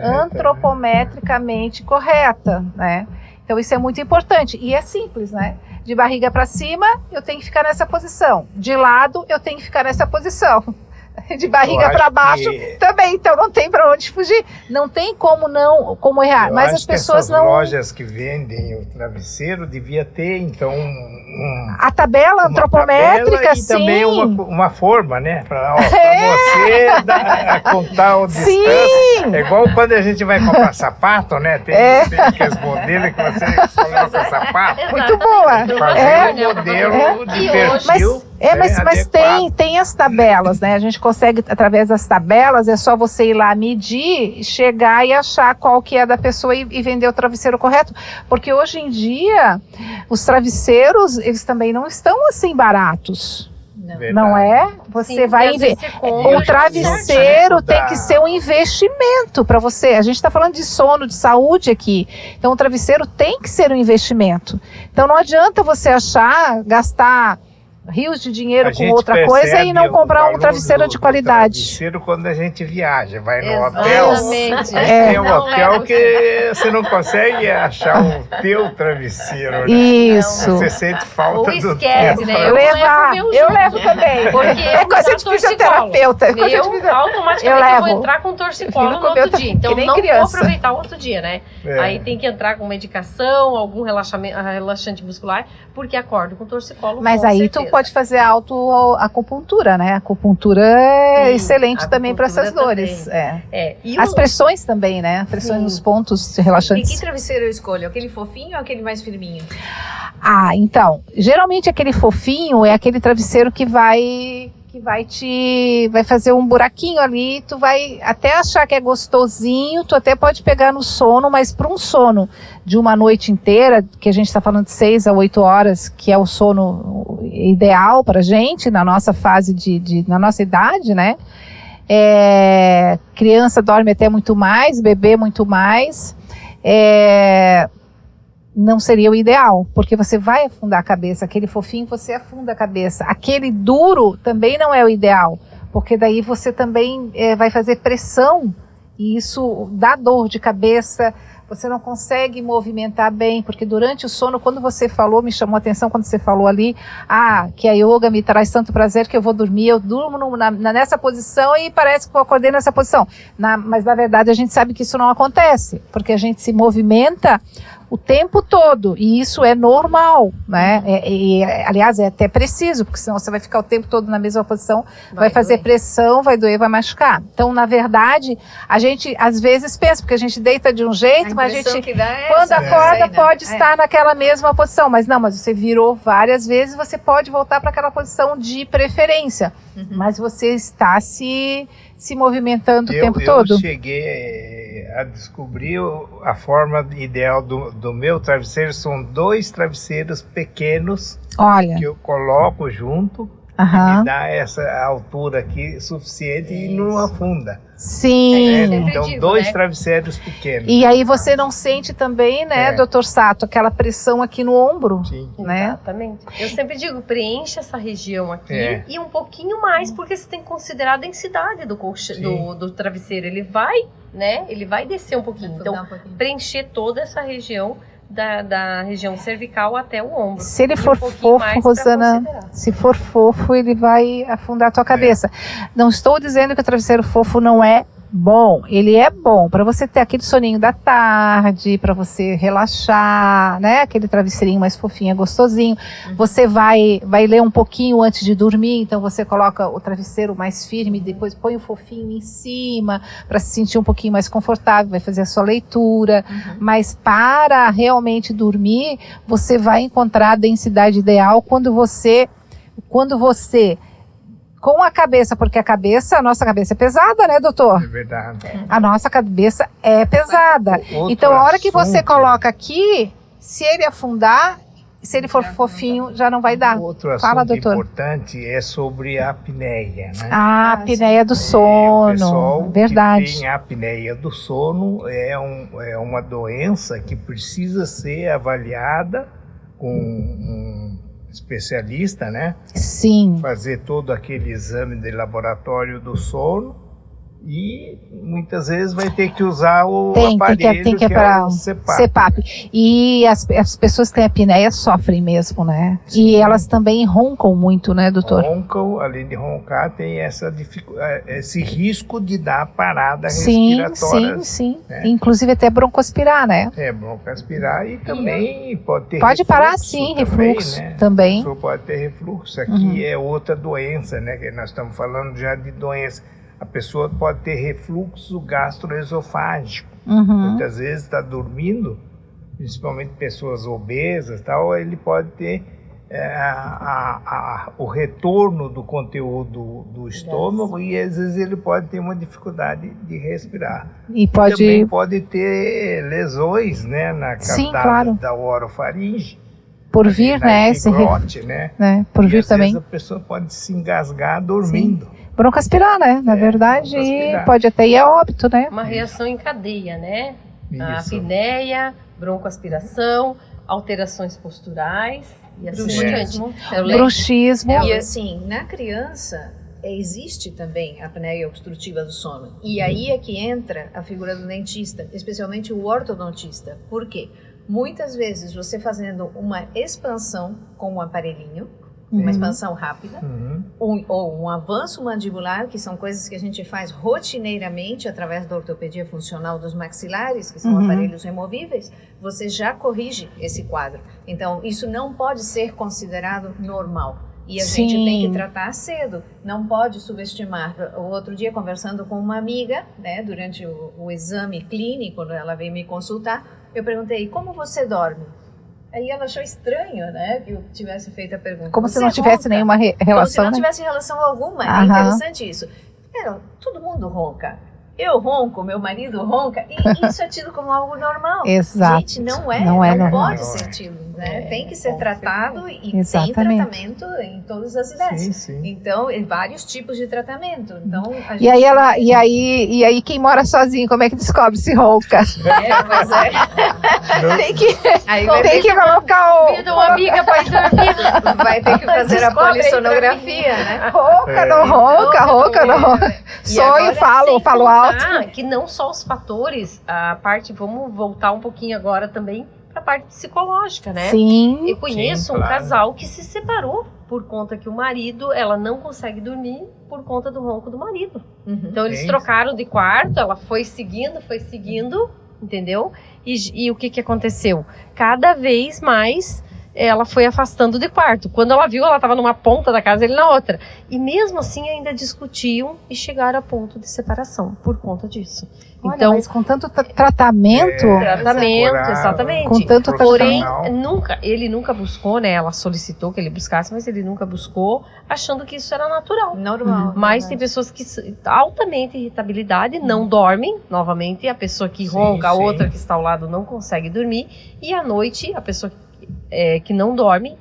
antropometricamente correta, né? Então, isso é muito importante. E é simples, né? De barriga para cima, eu tenho que ficar nessa posição. De lado, eu tenho que ficar nessa posição. De barriga para baixo também, então não tem para onde fugir. Não tem como errar. Mas as pessoas essas não... lojas que vendem o travesseiro devia ter, então, a tabela antropométrica, tabela e sim. também uma forma, né? Para você contar o distância. É igual quando a gente vai comprar sapato, né? Tem aqueles modelos que você coloca o sapato. Muito boa. Fazer um modelo de perfil. Mas tem as tabelas, né? A gente consegue, através das tabelas, é só você ir lá medir, chegar e achar qual que é da pessoa e vender o travesseiro correto. Porque hoje em dia, os travesseiros, eles também não estão assim baratos. Não é? Você vai investir. O travesseiro tem que ser um investimento para você. A gente está falando de sono, de saúde aqui. Então, o travesseiro tem que ser um investimento. Então, não adianta você gastar rios de dinheiro com outra coisa e não comprar um travesseiro de qualidade. Travesseiro quando a gente viaja, vai no hotel. Exatamente. Tem um hotel que você não consegue achar o teu travesseiro. Né? Isso. Você sente falta Ou do esquece, teu. né? Eu levo também. Porque É coisa de fisioterapeuta. Eu automaticamente vou entrar com torcicolo no outro dia. Então não vou aproveitar o outro dia, né? Aí tem que entrar com medicação, algum relaxante muscular, porque acordo com torcicolo. Mas aí tu pode fazer autoacupuntura, né? A acupuntura é excelente também para essas dores. As pressões também, né? Pressões nos pontos relaxantes. E que travesseiro eu escolho? Aquele fofinho ou aquele mais firminho? Ah, então, geralmente aquele fofinho é aquele travesseiro que vai fazer um buraquinho ali, tu vai até achar que é gostosinho, tu até pode pegar no sono, mas para um sono de uma noite inteira, que a gente está falando de 6 a 8 horas, que é o sono ideal pra gente, na nossa fase na nossa idade, né? Criança dorme até muito mais, bebê muito mais. Não seria o ideal, porque você vai afundar a cabeça. Aquele fofinho você afunda a cabeça. Aquele duro também não é o ideal, porque daí você também vai fazer pressão e isso dá dor de cabeça. Você não consegue movimentar bem, porque durante o sono, quando você falou, me chamou a atenção quando você falou ali, que a yoga me traz tanto prazer que eu vou dormir, eu durmo nessa posição e parece que eu acordei nessa posição. Mas na verdade a gente sabe que isso não acontece, porque a gente se movimenta o tempo todo, e isso é normal, né? Aliás, é até preciso, porque senão você vai ficar o tempo todo na mesma posição, vai fazer pressão, vai doer, vai machucar. Então, na verdade, a gente às vezes pensa, porque a gente deita de um jeito, mas a gente, quando acorda, pode estar naquela mesma posição, mas você virou várias vezes, você pode voltar para aquela posição de preferência, mas você está se movimentando o tempo todo. Eu cheguei a descobrir a forma ideal do meu travesseiro. São 2 travesseiros pequenos que eu coloco junto e me dá essa altura aqui suficiente e não afunda. Sim. Então, 2 travesseiros pequenos. E aí você não sente também, né, Dr. Sato, aquela pressão aqui no ombro? Sim. Né? Exatamente. Eu sempre digo, preencha essa região aqui e um pouquinho mais, porque você tem que considerar a densidade do travesseiro. Ele vai descer um pouquinho. Então, preencher toda essa região da região cervical até o ombro. Se ele for fofo, Rosana, se for fofo, ele vai afundar a tua cabeça. Não estou dizendo que o travesseiro fofo não é bom, ele é bom para você ter aquele soninho da tarde, para você relaxar, né? Aquele travesseirinho mais fofinho, gostosinho. Você vai ler um pouquinho antes de dormir, então você coloca o travesseiro mais firme e depois põe o fofinho em cima para se sentir um pouquinho mais confortável, vai fazer a sua leitura. Mas para realmente dormir, você vai encontrar a densidade ideal quando você com a cabeça, porque a nossa cabeça é pesada, né, doutor? É verdade. A nossa cabeça é pesada. Então, a hora que você coloca aqui, se ele afundar, se ele for fofinho, já não vai dar. Outro assunto importante é sobre a apneia, né? A apneia do sono. O pessoal verdade. que tem a apneia do sono é uma doença que precisa ser avaliada com um especialista, né? Sim. Fazer todo aquele exame de laboratório do sono e muitas vezes vai ter que usar o aparelho que é o CPAP. E as pessoas que têm apneia sofrem mesmo, né? Sim. E elas também roncam muito, né, doutor? Roncam, além de roncar, tem esse risco de dar parada respiratória. Sim. Né? Inclusive até broncoaspirar, né? Broncoaspirar e também pode ter refluxo. Pode parar, sim, refluxo né? também. A pessoa pode ter refluxo. Aqui é outra doença, né? Que nós estamos falando já de doença. A pessoa pode ter refluxo gastroesofágico. Muitas vezes está dormindo, principalmente pessoas obesas, tal, ele pode ter o retorno do conteúdo do estômago e às vezes ele pode ter uma dificuldade de respirar. E também pode ter lesões, né, na cavidade da orofaringe. Por vir, né? Glote, né? Por vir às também. Vezes a pessoa pode se engasgar dormindo. Sim. Broncoaspirar, né? Na verdade, pode até ir a óbito, né? Uma reação em cadeia, né? Isso. A apneia, broncoaspiração, alterações posturais e assim por diante. Bruxismo. E assim, na criança existe também a apneia obstrutiva do sono. E aí é que entra a figura do dentista, especialmente o ortodontista. Por quê? Muitas vezes você fazendo uma expansão com um aparelhinho, uma expansão rápida, ou um avanço mandibular, que são coisas que a gente faz rotineiramente através da ortopedia funcional dos maxilares, que são aparelhos removíveis, você já corrige esse quadro. Então, isso não pode ser considerado normal. E a gente tem que tratar cedo, não pode subestimar. O outro dia, conversando com uma amiga, né, durante o exame clínico, quando ela veio me consultar, eu perguntei, como você dorme? Aí ela achou estranho, né, que eu tivesse feito a pergunta. Como se não tivesse nenhuma relação, Como se não tivesse relação alguma. É interessante isso. Todo mundo ronca. eu ronco, meu marido ronca, e isso é tido como algo normal. Exato. Gente, não é normal. pode ser tido, né? Tem que ser tratado e tem tratamento em todas as idades. Sim, sim. Então, vários tipos de tratamento. Então, E aí quem mora sozinho, como é que descobre se ronca? Pois é. Tem que, Aí tem que colocar o... Convida uma amiga para ir dormir. vai ter que fazer a Descobre aí polissonografia, né? Ronca, não ronca, não ronca. E Sonho, agora, falo alto. Que não só os fatores, a parte, vamos voltar um pouquinho agora também para a parte psicológica, né? Sim. Eu conheço um casal que se separou por conta que o marido, ela não consegue dormir por conta do ronco do marido. Então eles trocaram de quarto, ela foi seguindo, entendeu? E o que aconteceu? Cada vez mais ela foi afastando de quarto. Quando ela viu, ela estava numa ponta da casa, ele na outra. E mesmo assim ainda discutiam e chegaram a ponto de separação por conta disso. Olha, Então, mas com tanto tratamento... exatamente. Com tanto Porém, tratamento. ele nunca buscou, né? Ela solicitou que ele buscasse, mas ele nunca buscou, achando que isso era natural. Normal. Mas tem pessoas que altamente irritabilidade, não dormem, novamente, a pessoa que ronca, a outra que está ao lado não consegue dormir, e à noite a pessoa que não dorme,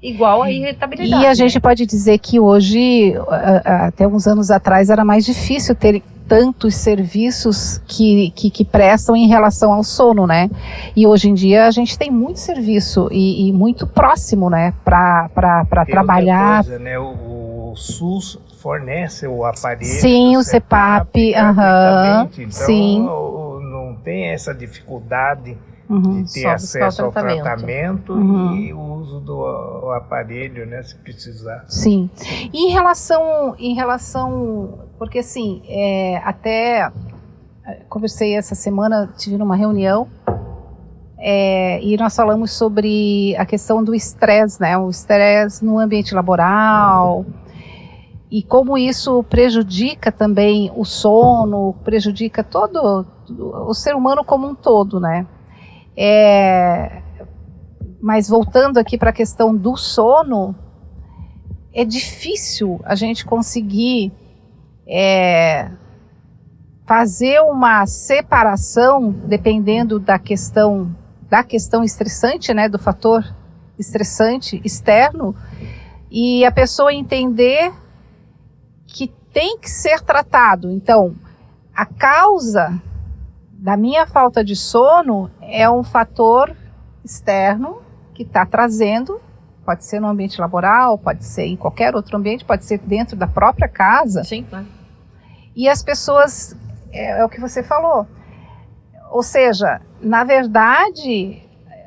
igual a irritabilidade. E a gente pode dizer que hoje, até uns anos atrás, era mais difícil ter tantos serviços que prestam em relação ao sono, né? E hoje em dia a gente tem muito serviço e muito próximo, né? Para trabalhar. Outra coisa, né? O SUS fornece o aparelho. Sim, o CPAP. Então, sim. Não tem essa dificuldade de ter Só acesso ao buscar o tratamento e o uso do aparelho, né, se precisar. Sim. E em relação, porque assim, até conversei essa semana, tive numa reunião e nós falamos sobre a questão do estresse, né, o estresse no ambiente laboral e como isso prejudica também o sono, prejudica todo o ser humano como um todo, né? Mas voltando aqui para a questão do sono, é difícil a gente conseguir fazer uma separação dependendo da questão estressante, né, do fator estressante externo, e a pessoa entender que tem que ser tratado. Então, a causa da minha falta de sono é um fator externo que está trazendo, pode ser no ambiente laboral, pode ser em qualquer outro ambiente, pode ser dentro da própria casa. Sim, claro. E as pessoas, é o que você falou, ou seja, na verdade,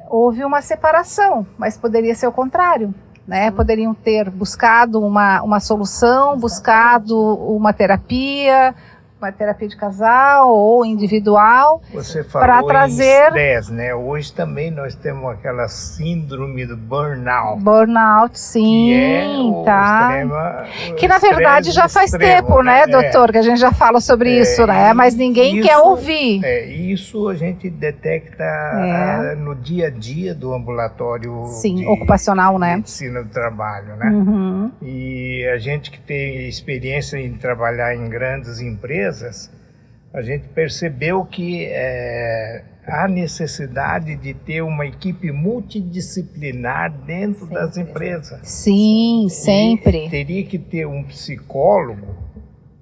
houve uma separação, mas poderia ser o contrário, né? Poderiam ter buscado uma solução, buscado uma terapia de casal ou individual. Você falou para trazer estresse, né? Hoje também nós temos aquela síndrome do burnout. Burnout, sim, que é tá. Que na verdade já faz tempo, né, doutor, que a gente já fala sobre isso, né? Mas ninguém quer ouvir. Isso a gente detecta no dia a dia do ambulatório. Sim, ocupacional, né? Medicina do trabalho, né? E a gente que tem experiência em trabalhar em grandes empresas, a gente percebeu que há necessidade de ter uma equipe multidisciplinar dentro das empresas. Sim, sempre. E teria que ter um psicólogo,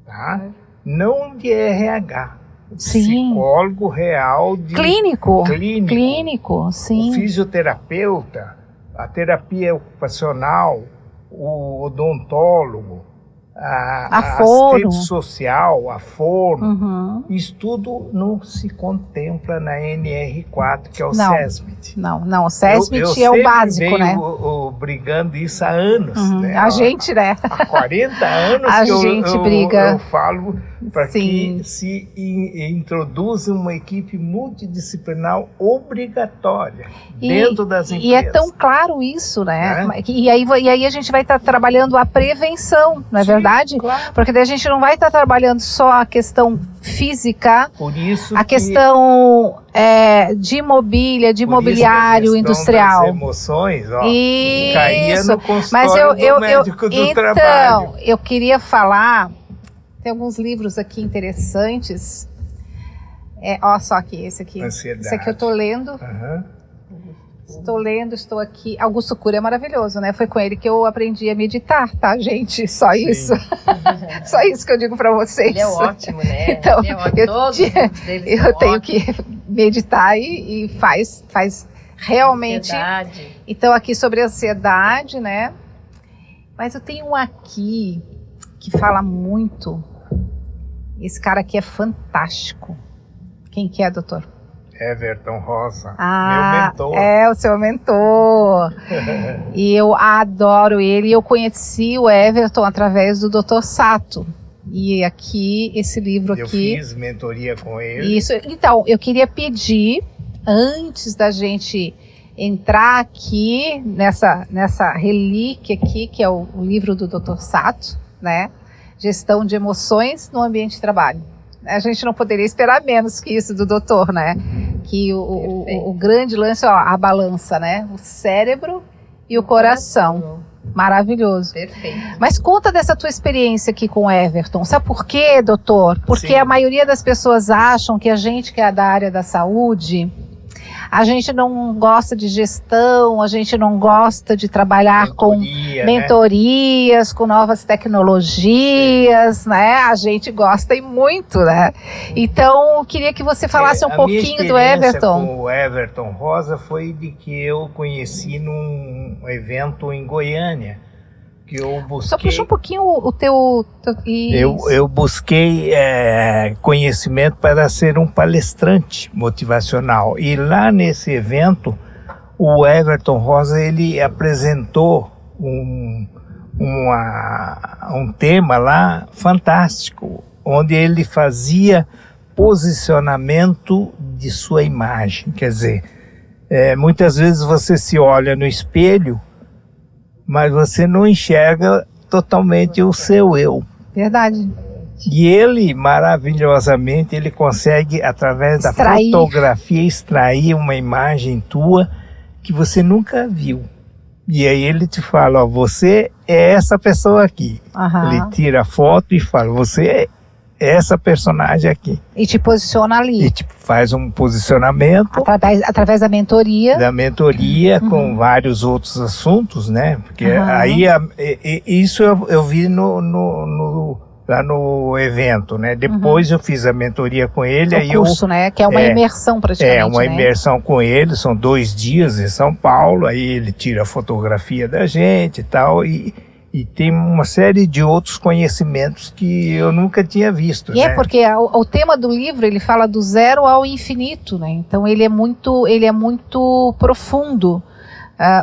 tá? Não de RH, psicólogo real de clínico, sim. O fisioterapeuta, a terapia ocupacional, o odontólogo, a assistente social, a fono, isso tudo não se contempla na NR4, que é o SESMIT. Não, o SESMIT é o básico, né? Eu brigando isso há anos. Né? A gente, né? Há 40 anos a gente briga. Eu falo para que se introduza uma equipe multidisciplinar obrigatória dentro das empresas. E é tão claro isso, né? E aí a gente vai estar trabalhando a prevenção, não é verdade? Claro. Porque daí a gente não vai estar trabalhando só a questão física, por isso questão de mobília, de mobiliário industrial. Das emoções, caía isso. no consultório do médico do trabalho. Então, eu queria falar, tem alguns livros aqui interessantes. Ó, só aqui, esse aqui. Ansiedade. Esse aqui eu tô lendo. Aham. Estou aqui. Augusto Cury é maravilhoso, né? Foi com ele que eu aprendi a meditar, tá, gente? Só Sim. isso. Só isso que eu digo para vocês. Ele é ótimo, né? Então, Ele é ótimo. Todos os deles eu são tenho ótimos. que meditar e faz realmente. Ansiedade. Então, aqui sobre ansiedade, né? Mas eu tenho um aqui que fala muito. Esse cara aqui é fantástico. Quem que é, doutor? Everton Rosa, Ah, meu mentor. é o seu mentor. E eu adoro ele. Eu conheci o Everton através do Dr. Sato. E aqui, esse livro Eu aqui. fiz mentoria com ele. Isso. Então, eu queria pedir, antes da gente entrar aqui nessa relíquia aqui, que é o livro do Dr. Sato, né? Gestão de emoções no ambiente de trabalho. A gente não poderia esperar menos que isso do doutor, né? Que o grande lance, ó, a balança, né? O cérebro e o coração. Maravilhoso. Perfeito. Mas conta dessa tua experiência aqui com o Everton. Sabe por quê, doutor? Porque Sim. a maioria das pessoas acham que a gente que é da área da saúde, a gente não gosta de gestão, a gente não gosta de trabalhar com Mentoria, né? mentorias, com novas tecnologias, né? A gente gosta e muito, né? Então, eu queria que você falasse um pouquinho do A minha experiência Everton. com o Everton Rosa foi de que eu conheci num evento em Goiânia, que eu busquei. Só puxa um pouquinho o teu isso. Eu busquei conhecimento para ser um palestrante motivacional. E lá nesse evento, o Everton Rosa, ele apresentou um tema lá fantástico, onde ele fazia posicionamento de sua imagem. Quer dizer, muitas vezes você se olha no espelho, mas você não enxerga totalmente o seu eu. Verdade. E ele, maravilhosamente, ele consegue, através da fotografia, extrair uma imagem tua que você nunca viu. E aí ele te fala, ó, você é essa pessoa aqui. Aham. Ele tira a foto e fala, você é essa personagem aqui. E te posiciona ali. E tipo, faz um posicionamento Através da mentoria. da mentoria com vários outros assuntos, né? Porque aí isso eu vi lá no evento, né? Depois eu fiz a mentoria com ele. O aí curso, né? Que é uma imersão praticamente. É, uma né? imersão com ele, são 2 dias em São Paulo, aí ele tira a fotografia da gente e tal, e tem uma série de outros conhecimentos que eu nunca tinha visto. E né? porque o tema do livro, ele fala do zero ao infinito, né? Então ele é muito profundo.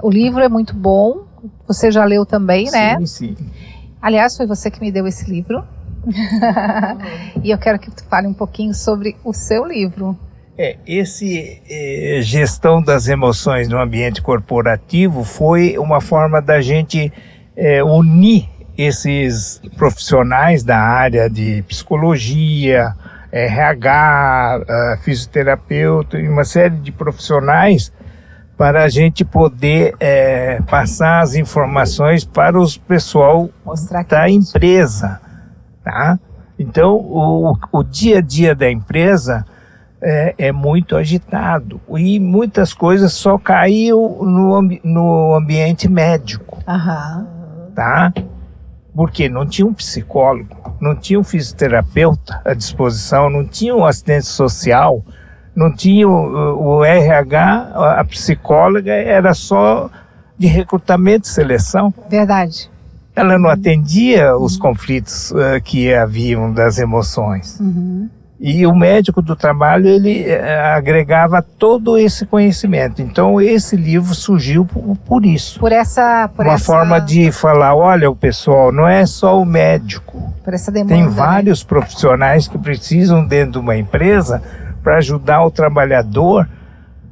O livro é muito bom, você já leu também, né? Sim, sim. Aliás, foi você que me deu esse livro. E eu quero que tu fale um pouquinho sobre o seu livro. Gestão das emoções no ambiente corporativo foi uma forma da gente unir esses profissionais da área de psicologia, RH, fisioterapeuta e uma série de profissionais para a gente poder passar as informações para o pessoal da empresa, tá? Então, o dia a dia da empresa é muito agitado e muitas coisas só caíam no ambiente médico. Tá? Porque não tinha um psicólogo, não tinha um fisioterapeuta à disposição, não tinha um assistente social, não tinha o RH, a psicóloga era só de recrutamento e seleção. Verdade. Ela não atendia os conflitos que haviam das emoções. E o médico do trabalho, ele agregava todo esse conhecimento. Então, esse livro surgiu por isso. Por essa forma de falar, olha, o pessoal, não é só o médico. Por essa demanda, tem vários profissionais que precisam dentro de uma empresa para ajudar o trabalhador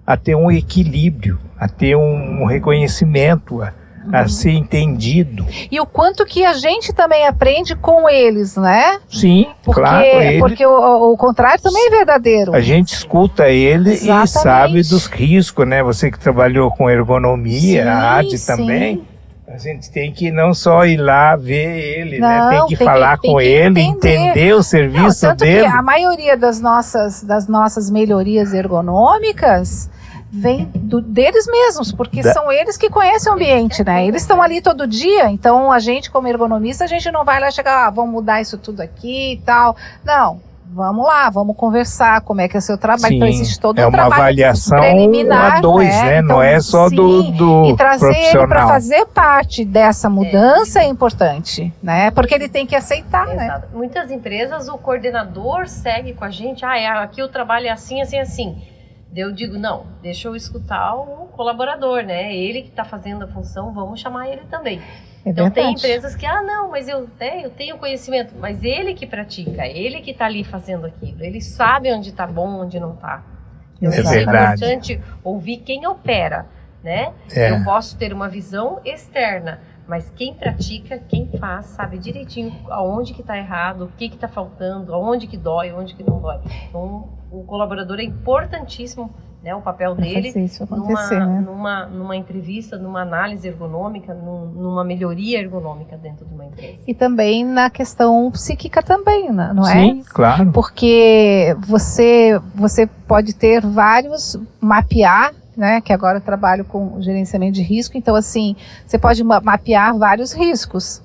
a ter um equilíbrio, a ter um reconhecimento, a ser entendido. E o quanto que a gente também aprende com eles, né? Sim, claro. Porque o contrário também é verdadeiro. A gente escuta ele Exatamente. E sabe dos riscos, né? Você que trabalhou com ergonomia, sim, a AD sim. também, A gente tem que não só ir lá ver ele, né? Não, Tem que falar com ele, entender o serviço tanto dele. que a maioria das nossas melhorias ergonômicas vem deles mesmos, porque são eles que conhecem o ambiente, né? Eles estão ali todo dia, então a gente como ergonomista, a gente não vai lá chegar, vamos mudar isso tudo aqui e tal. Não, vamos lá, vamos conversar como é que é o seu trabalho. Sim, então existe todo é um uma trabalho avaliação preliminar, a dois, né? Então, não é só sim, do e trazer ele para profissional. fazer parte dessa mudança é importante, né? Porque ele tem que aceitar, né? Exato. Muitas empresas, o coordenador segue com a gente, aqui o trabalho é assim, assim, assim. Eu digo, não, deixa eu escutar o colaborador, né? Ele que está fazendo a função, vamos chamar ele também. Então tem empresas que, não, mas eu tenho conhecimento, mas ele que pratica, ele que está ali fazendo aquilo, ele sabe onde está bom, onde não está. Então, É verdade. É importante ouvir quem opera, né? Eu posso ter uma visão externa, mas quem pratica, quem faz, sabe direitinho aonde que está errado, o que está faltando, aonde que dói, aonde que não dói. Então, o colaborador é importantíssimo, né, o papel dele isso acontecer, numa entrevista, numa análise ergonômica, numa melhoria ergonômica dentro de uma empresa. E também na questão psíquica também, não é? Sim, claro. Porque você pode ter vários, mapear, né, que agora eu trabalho com gerenciamento de risco, então assim, você pode mapear vários riscos.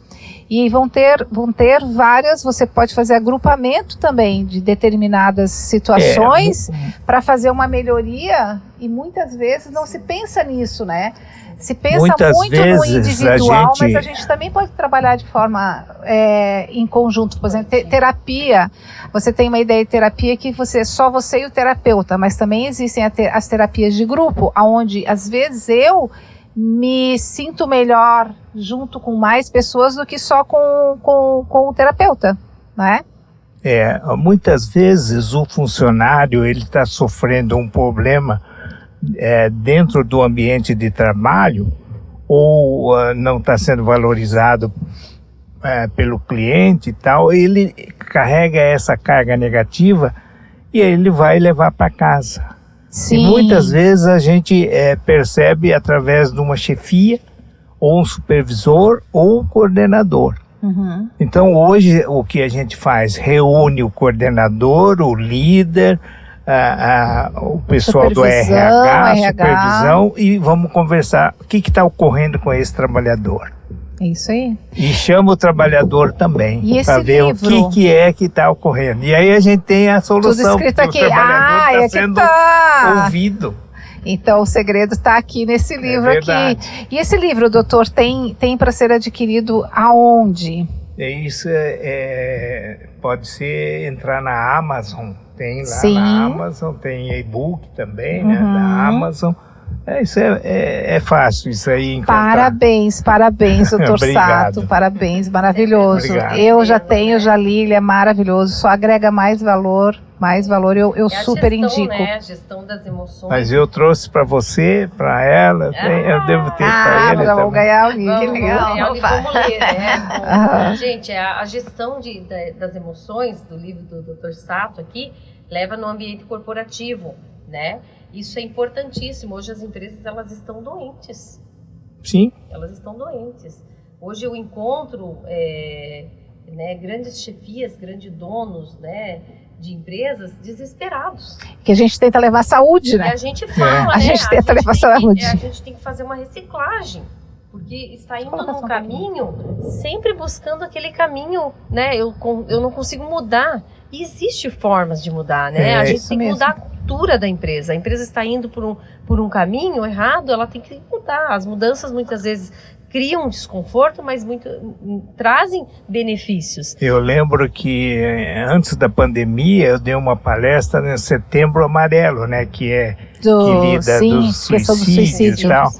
E vão ter várias, você pode fazer agrupamento também de determinadas situações para fazer uma melhoria, e muitas vezes não se pensa nisso, né? Se pensa Muitas muito no vezes individual, mas a gente também pode trabalhar de forma em conjunto. Por exemplo, terapia, você tem uma ideia de terapia que só você e o terapeuta, mas também existem as terapias de grupo, onde às vezes eu me sinto melhor junto com mais pessoas do que só com o terapeuta, né? Muitas vezes o funcionário ele está sofrendo um problema dentro do ambiente de trabalho, ou não está sendo valorizado pelo cliente e tal, ele carrega essa carga negativa e ele vai levar para casa. Sim. E muitas vezes a gente percebe através de uma chefia, ou um supervisor, ou um coordenador. Uhum. Então hoje o que a gente faz? Reúne o coordenador, o líder, o pessoal do RH, supervisão, e vamos conversar o que está ocorrendo com esse trabalhador. É isso aí. E chama o trabalhador também, para ver livro? o que é que está ocorrendo. E aí a gente tem a solução. Tudo escrito aqui. O trabalhador está sendo ouvido. Então o segredo está aqui nesse livro aqui. E esse livro, doutor, tem para ser adquirido aonde? Isso pode ser entrar na Amazon. Tem lá na Amazon, tem e-book também, né, da Amazon. Isso é fácil, isso aí encontrar. Parabéns, doutor Sato, parabéns, maravilhoso. Obrigado. Eu já li, ele é maravilhoso, só agrega mais valor, eu super indico. Né? A gestão das emoções. Mas eu trouxe para você, para ela, eu devo ter para ele. Vamos ganhar o livro, que legal. Vamos ler, né? Gente, a gestão das emoções do livro do Dr. Sato aqui leva no ambiente corporativo, né? Isso é importantíssimo. Hoje as empresas elas estão doentes. Sim. Elas estão doentes. Hoje eu encontro grandes chefias, grandes donos, né, de empresas desesperados. Que a gente tenta levar saúde, né? E a gente fala, A gente tenta levar saúde. A gente tem que fazer uma reciclagem. Porque está indo num caminho, sempre buscando aquele caminho, né? Eu não consigo mudar. E existe formas de mudar, né? A gente tem que mudar a cultura da empresa. A empresa está indo por um caminho errado, ela tem que mudar. As mudanças muitas vezes criam desconforto, mas trazem benefícios. Eu lembro que antes da pandemia eu dei uma palestra no Setembro Amarelo, né? Que lida do suicídio e tal.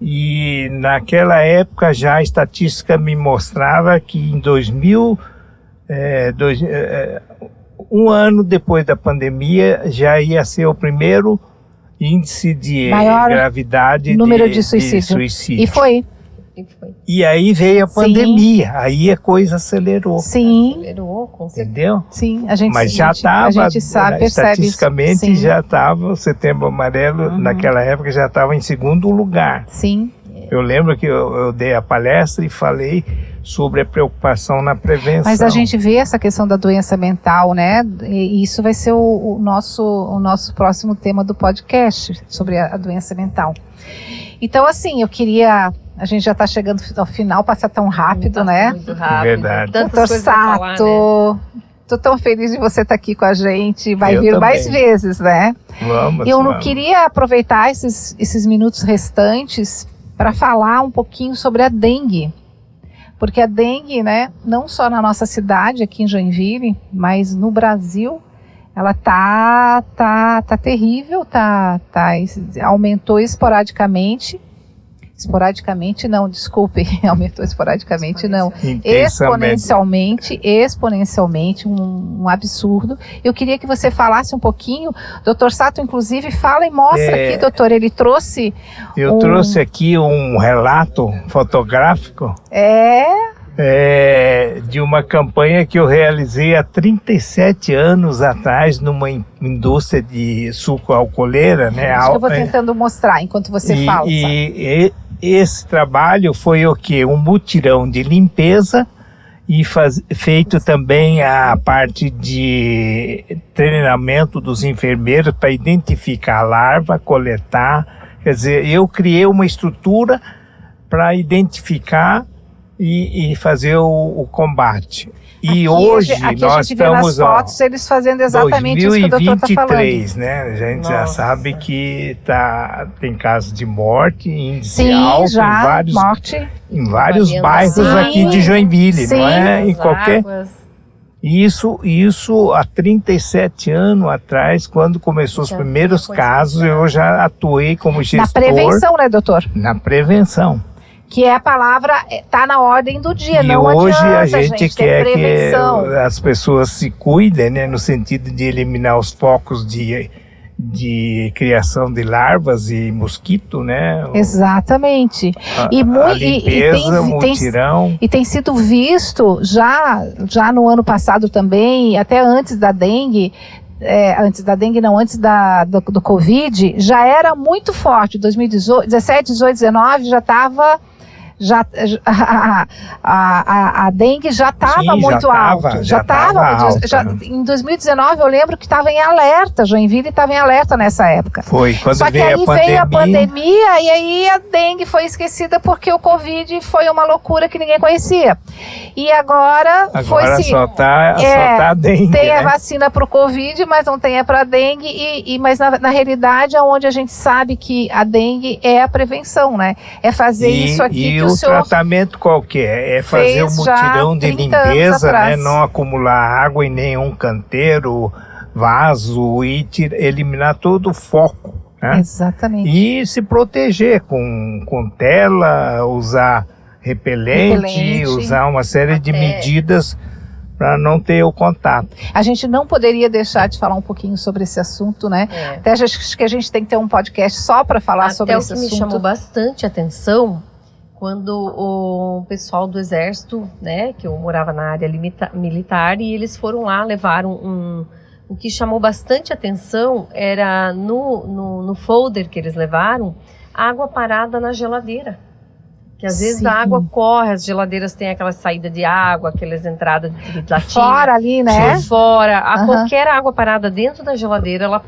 E naquela época já a estatística me mostrava que em 2000, um ano depois da pandemia, já ia ser o primeiro índice de gravidade número de suicídio. E foi. E aí veio a pandemia, aí a coisa acelerou. Sim. Acelerou, com certeza. Entendeu? Sim, mas já estava, estatisticamente percebe, já estava, o Setembro Amarelo naquela época já estava em segundo lugar. Sim. Eu lembro que eu dei a palestra e falei sobre a preocupação na prevenção. Mas a gente vê essa questão da doença mental, né? E isso vai ser o nosso próximo tema do podcast, sobre a doença mental. Então, assim, a gente já está chegando ao final, passa tão rápido, né? Muito rápido. Verdade. Doutor Sato, tô tão feliz de você estar aqui com a gente, vai vir mais vezes, né? Vamos. Eu não queria aproveitar esses minutos restantes para falar um pouquinho sobre a dengue. Porque a dengue, né, não só na nossa cidade, aqui em Joinville, mas no Brasil, ela tá terrível, aumentou esporadicamente não, desculpe, aumentou esporadicamente não, exponencialmente, um absurdo. Eu queria que você falasse um pouquinho, Dr. Sato, inclusive, fala e mostra aqui, doutor, ele trouxe... Eu trouxe aqui um relato fotográfico de uma campanha que eu realizei há 37 anos atrás numa indústria de suco alcooleira, né? Acho que eu vou tentando mostrar enquanto você fala. Esse trabalho foi o quê? Um mutirão de limpeza e feito também a parte de treinamento dos enfermeiros para identificar a larva, coletar. Quer dizer, eu criei uma estrutura para identificar e fazer o combate. E aqui, hoje nós estamos nas fotos, eles fazendo exatamente isso que o doutor está falando. 2023, né? A gente já sabe que tem casos de morte, índice alto em vários bairros aqui de Joinville, não é? Em qualquer... Isso há 37 anos atrás, quando começou os primeiros casos, eu já atuei como gestor. Na prevenção, né, doutor? Na prevenção. Que é a palavra, está na ordem do dia, e não hoje adianta, a gente quer prevenção. Que as pessoas se cuidem, né, no sentido de eliminar os focos de criação de larvas e mosquito, né? Exatamente. A limpeza, mutirão. E tem sido visto já no ano passado também, até antes da dengue. Antes do Covid, já era muito forte. 2017, 18, 19 já estava... A dengue já estava muito alta. Em 2019 eu lembro que estava em alerta, Joinville estava em alerta nessa época. Foi, quando Só que aí veio a pandemia e aí a dengue foi esquecida porque o Covid foi uma loucura que ninguém conhecia. E agora só tá a dengue. Tem a vacina para o Covid, mas não tem a para a dengue. Mas na realidade, onde a gente sabe que a dengue é a prevenção, né? É fazer isso aqui que o tratamento qualquer, é fazer um mutirão de limpeza, né? Não acumular água em nenhum canteiro, vaso e eliminar todo o foco, né? Exatamente. E se proteger com tela, usar repelente, usar uma série de medidas para não ter o contato. A gente não poderia deixar de falar um pouquinho sobre esse assunto, né? Até acho que a gente tem que ter um podcast só para falar sobre esse assunto. Até o que me chamou bastante atenção quando o pessoal do Exército, né, que eu morava na área militar, e eles foram lá, levaram o que chamou bastante atenção era no folder que eles levaram, água parada na geladeira. Que às vezes a água corre, as geladeiras têm aquela saída de água, aquelas entradas de latinha. Fora ali, né? Fora. Qualquer água parada dentro da geladeira, ela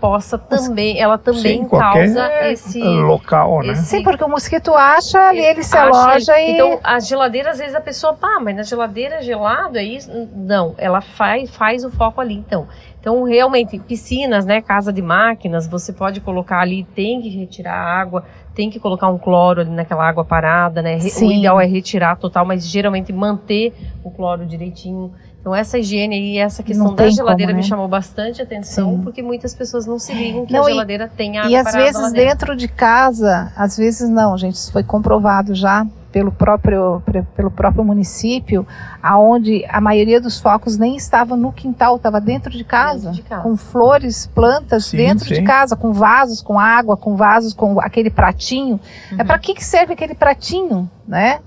também causa esse... local, né? Sim, porque o mosquito acha ali, ele se aloja e... Então, a geladeira, às vezes a pessoa, mas na geladeira gelado é isso? Não, ela faz o foco ali, então. Então, realmente, piscinas, né, casa de máquinas, você pode colocar ali, tem que retirar a água, tem que colocar um cloro ali naquela água parada, né? O ideal é retirar total, mas geralmente manter o cloro direitinho. Então, essa higiene e essa questão da geladeira me chamou bastante atenção, porque muitas pessoas não se ligam que a geladeira tem água parada. E às vezes dentro de casa, às vezes não, gente, isso foi comprovado já pelo próprio município, aonde a maioria dos focos nem estava no quintal, estava dentro de casa, com flores, plantas dentro de casa, com vasos, com água, com vasos, com aquele pratinho. Para que serve aquele pratinho? né?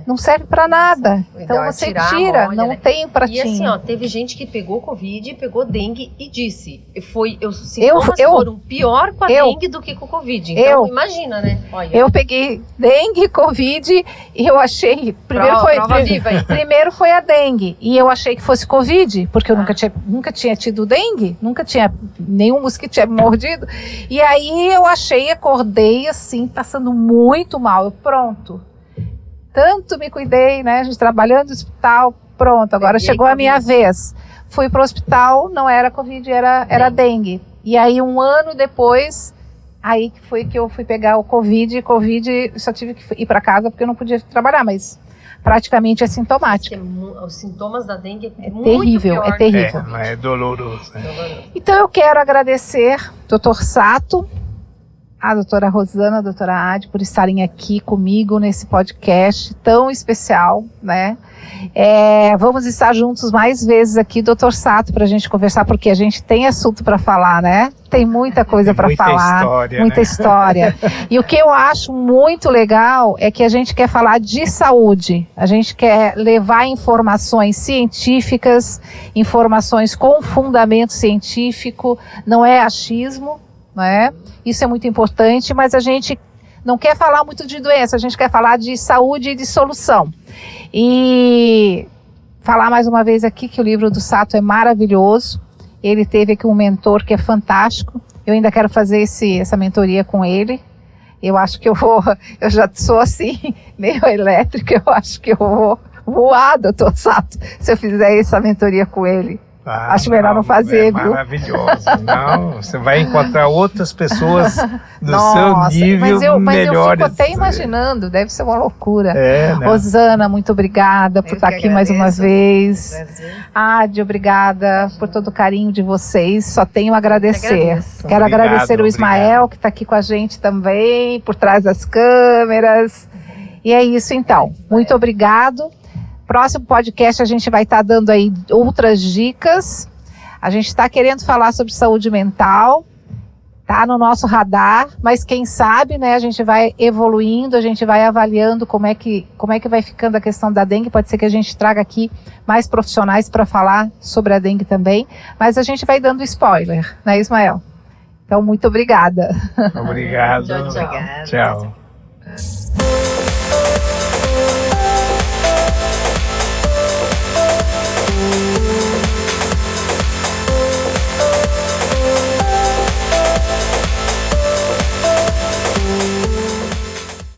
Não serve para nada. Então você tira, não tem pratinho. E assim, ó, teve gente que pegou Covid, pegou dengue e disse, os sintomas foram pior com a dengue do que com o Covid. Então imagina, né? Olha. Eu peguei dengue, Covid e eu achei, primeiro foi a dengue e eu achei que fosse Covid, porque eu nunca tinha tido dengue, nunca tinha nenhum mosquito tinha mordido. E aí eu acordei assim, passando muito mal. Pronto. Tanto me cuidei, né? A gente trabalhando no hospital, pronto, agora chegou a minha vez. Fui para o hospital, não era Covid, era dengue. E aí, um ano depois, aí que foi que eu fui pegar o Covid, só tive que ir para casa porque eu não podia trabalhar, mas praticamente é sintomático. Os sintomas da dengue é muito terrível, pior. É terrível. É doloroso. Então eu quero agradecer Dr. Sato, a doutora Rosana, a doutora Adi, por estarem aqui comigo nesse podcast tão especial, né? Vamos estar juntos mais vezes aqui, doutor Sato, para a gente conversar, porque a gente tem assunto para falar, né? Tem muita coisa para falar, muita história. E o que eu acho muito legal é que a gente quer falar de saúde, a gente quer levar informações científicas, informações com fundamento científico, não é achismo, né? Isso é muito importante, mas a gente não quer falar muito de doença, a gente quer falar de saúde e de solução. E falar mais uma vez aqui que o livro do Sato é maravilhoso. Ele teve aqui um mentor que é fantástico. Eu ainda quero fazer essa mentoria com ele. Eu acho que eu já sou assim, meio elétrica, eu acho que eu vou voar, doutor Sato, se eu fizer essa mentoria com ele. Acho melhor não fazer, viu? Maravilhoso. Não, você vai encontrar outras pessoas do seu nível mas eu melhores. fico até imaginando, deve ser uma loucura. Né? Rosana, muito obrigada por estar aqui mais uma vez. Adi, obrigada por todo o carinho de vocês. Só tenho a agradecer. Quero agradecer o Ismael, que está aqui com a gente também, por trás das câmeras. E é isso então. Muito obrigado. Próximo podcast a gente vai estar dando aí outras dicas. A gente está querendo falar sobre saúde mental, tá no nosso radar, mas quem sabe, né, a gente vai evoluindo, a gente vai avaliando como é que vai ficando a questão da dengue. Pode ser que a gente traga aqui mais profissionais para falar sobre a dengue também, mas a gente vai dando spoiler, né, Ismael? Então, muito obrigada. Obrigado. Tchau. Tchau.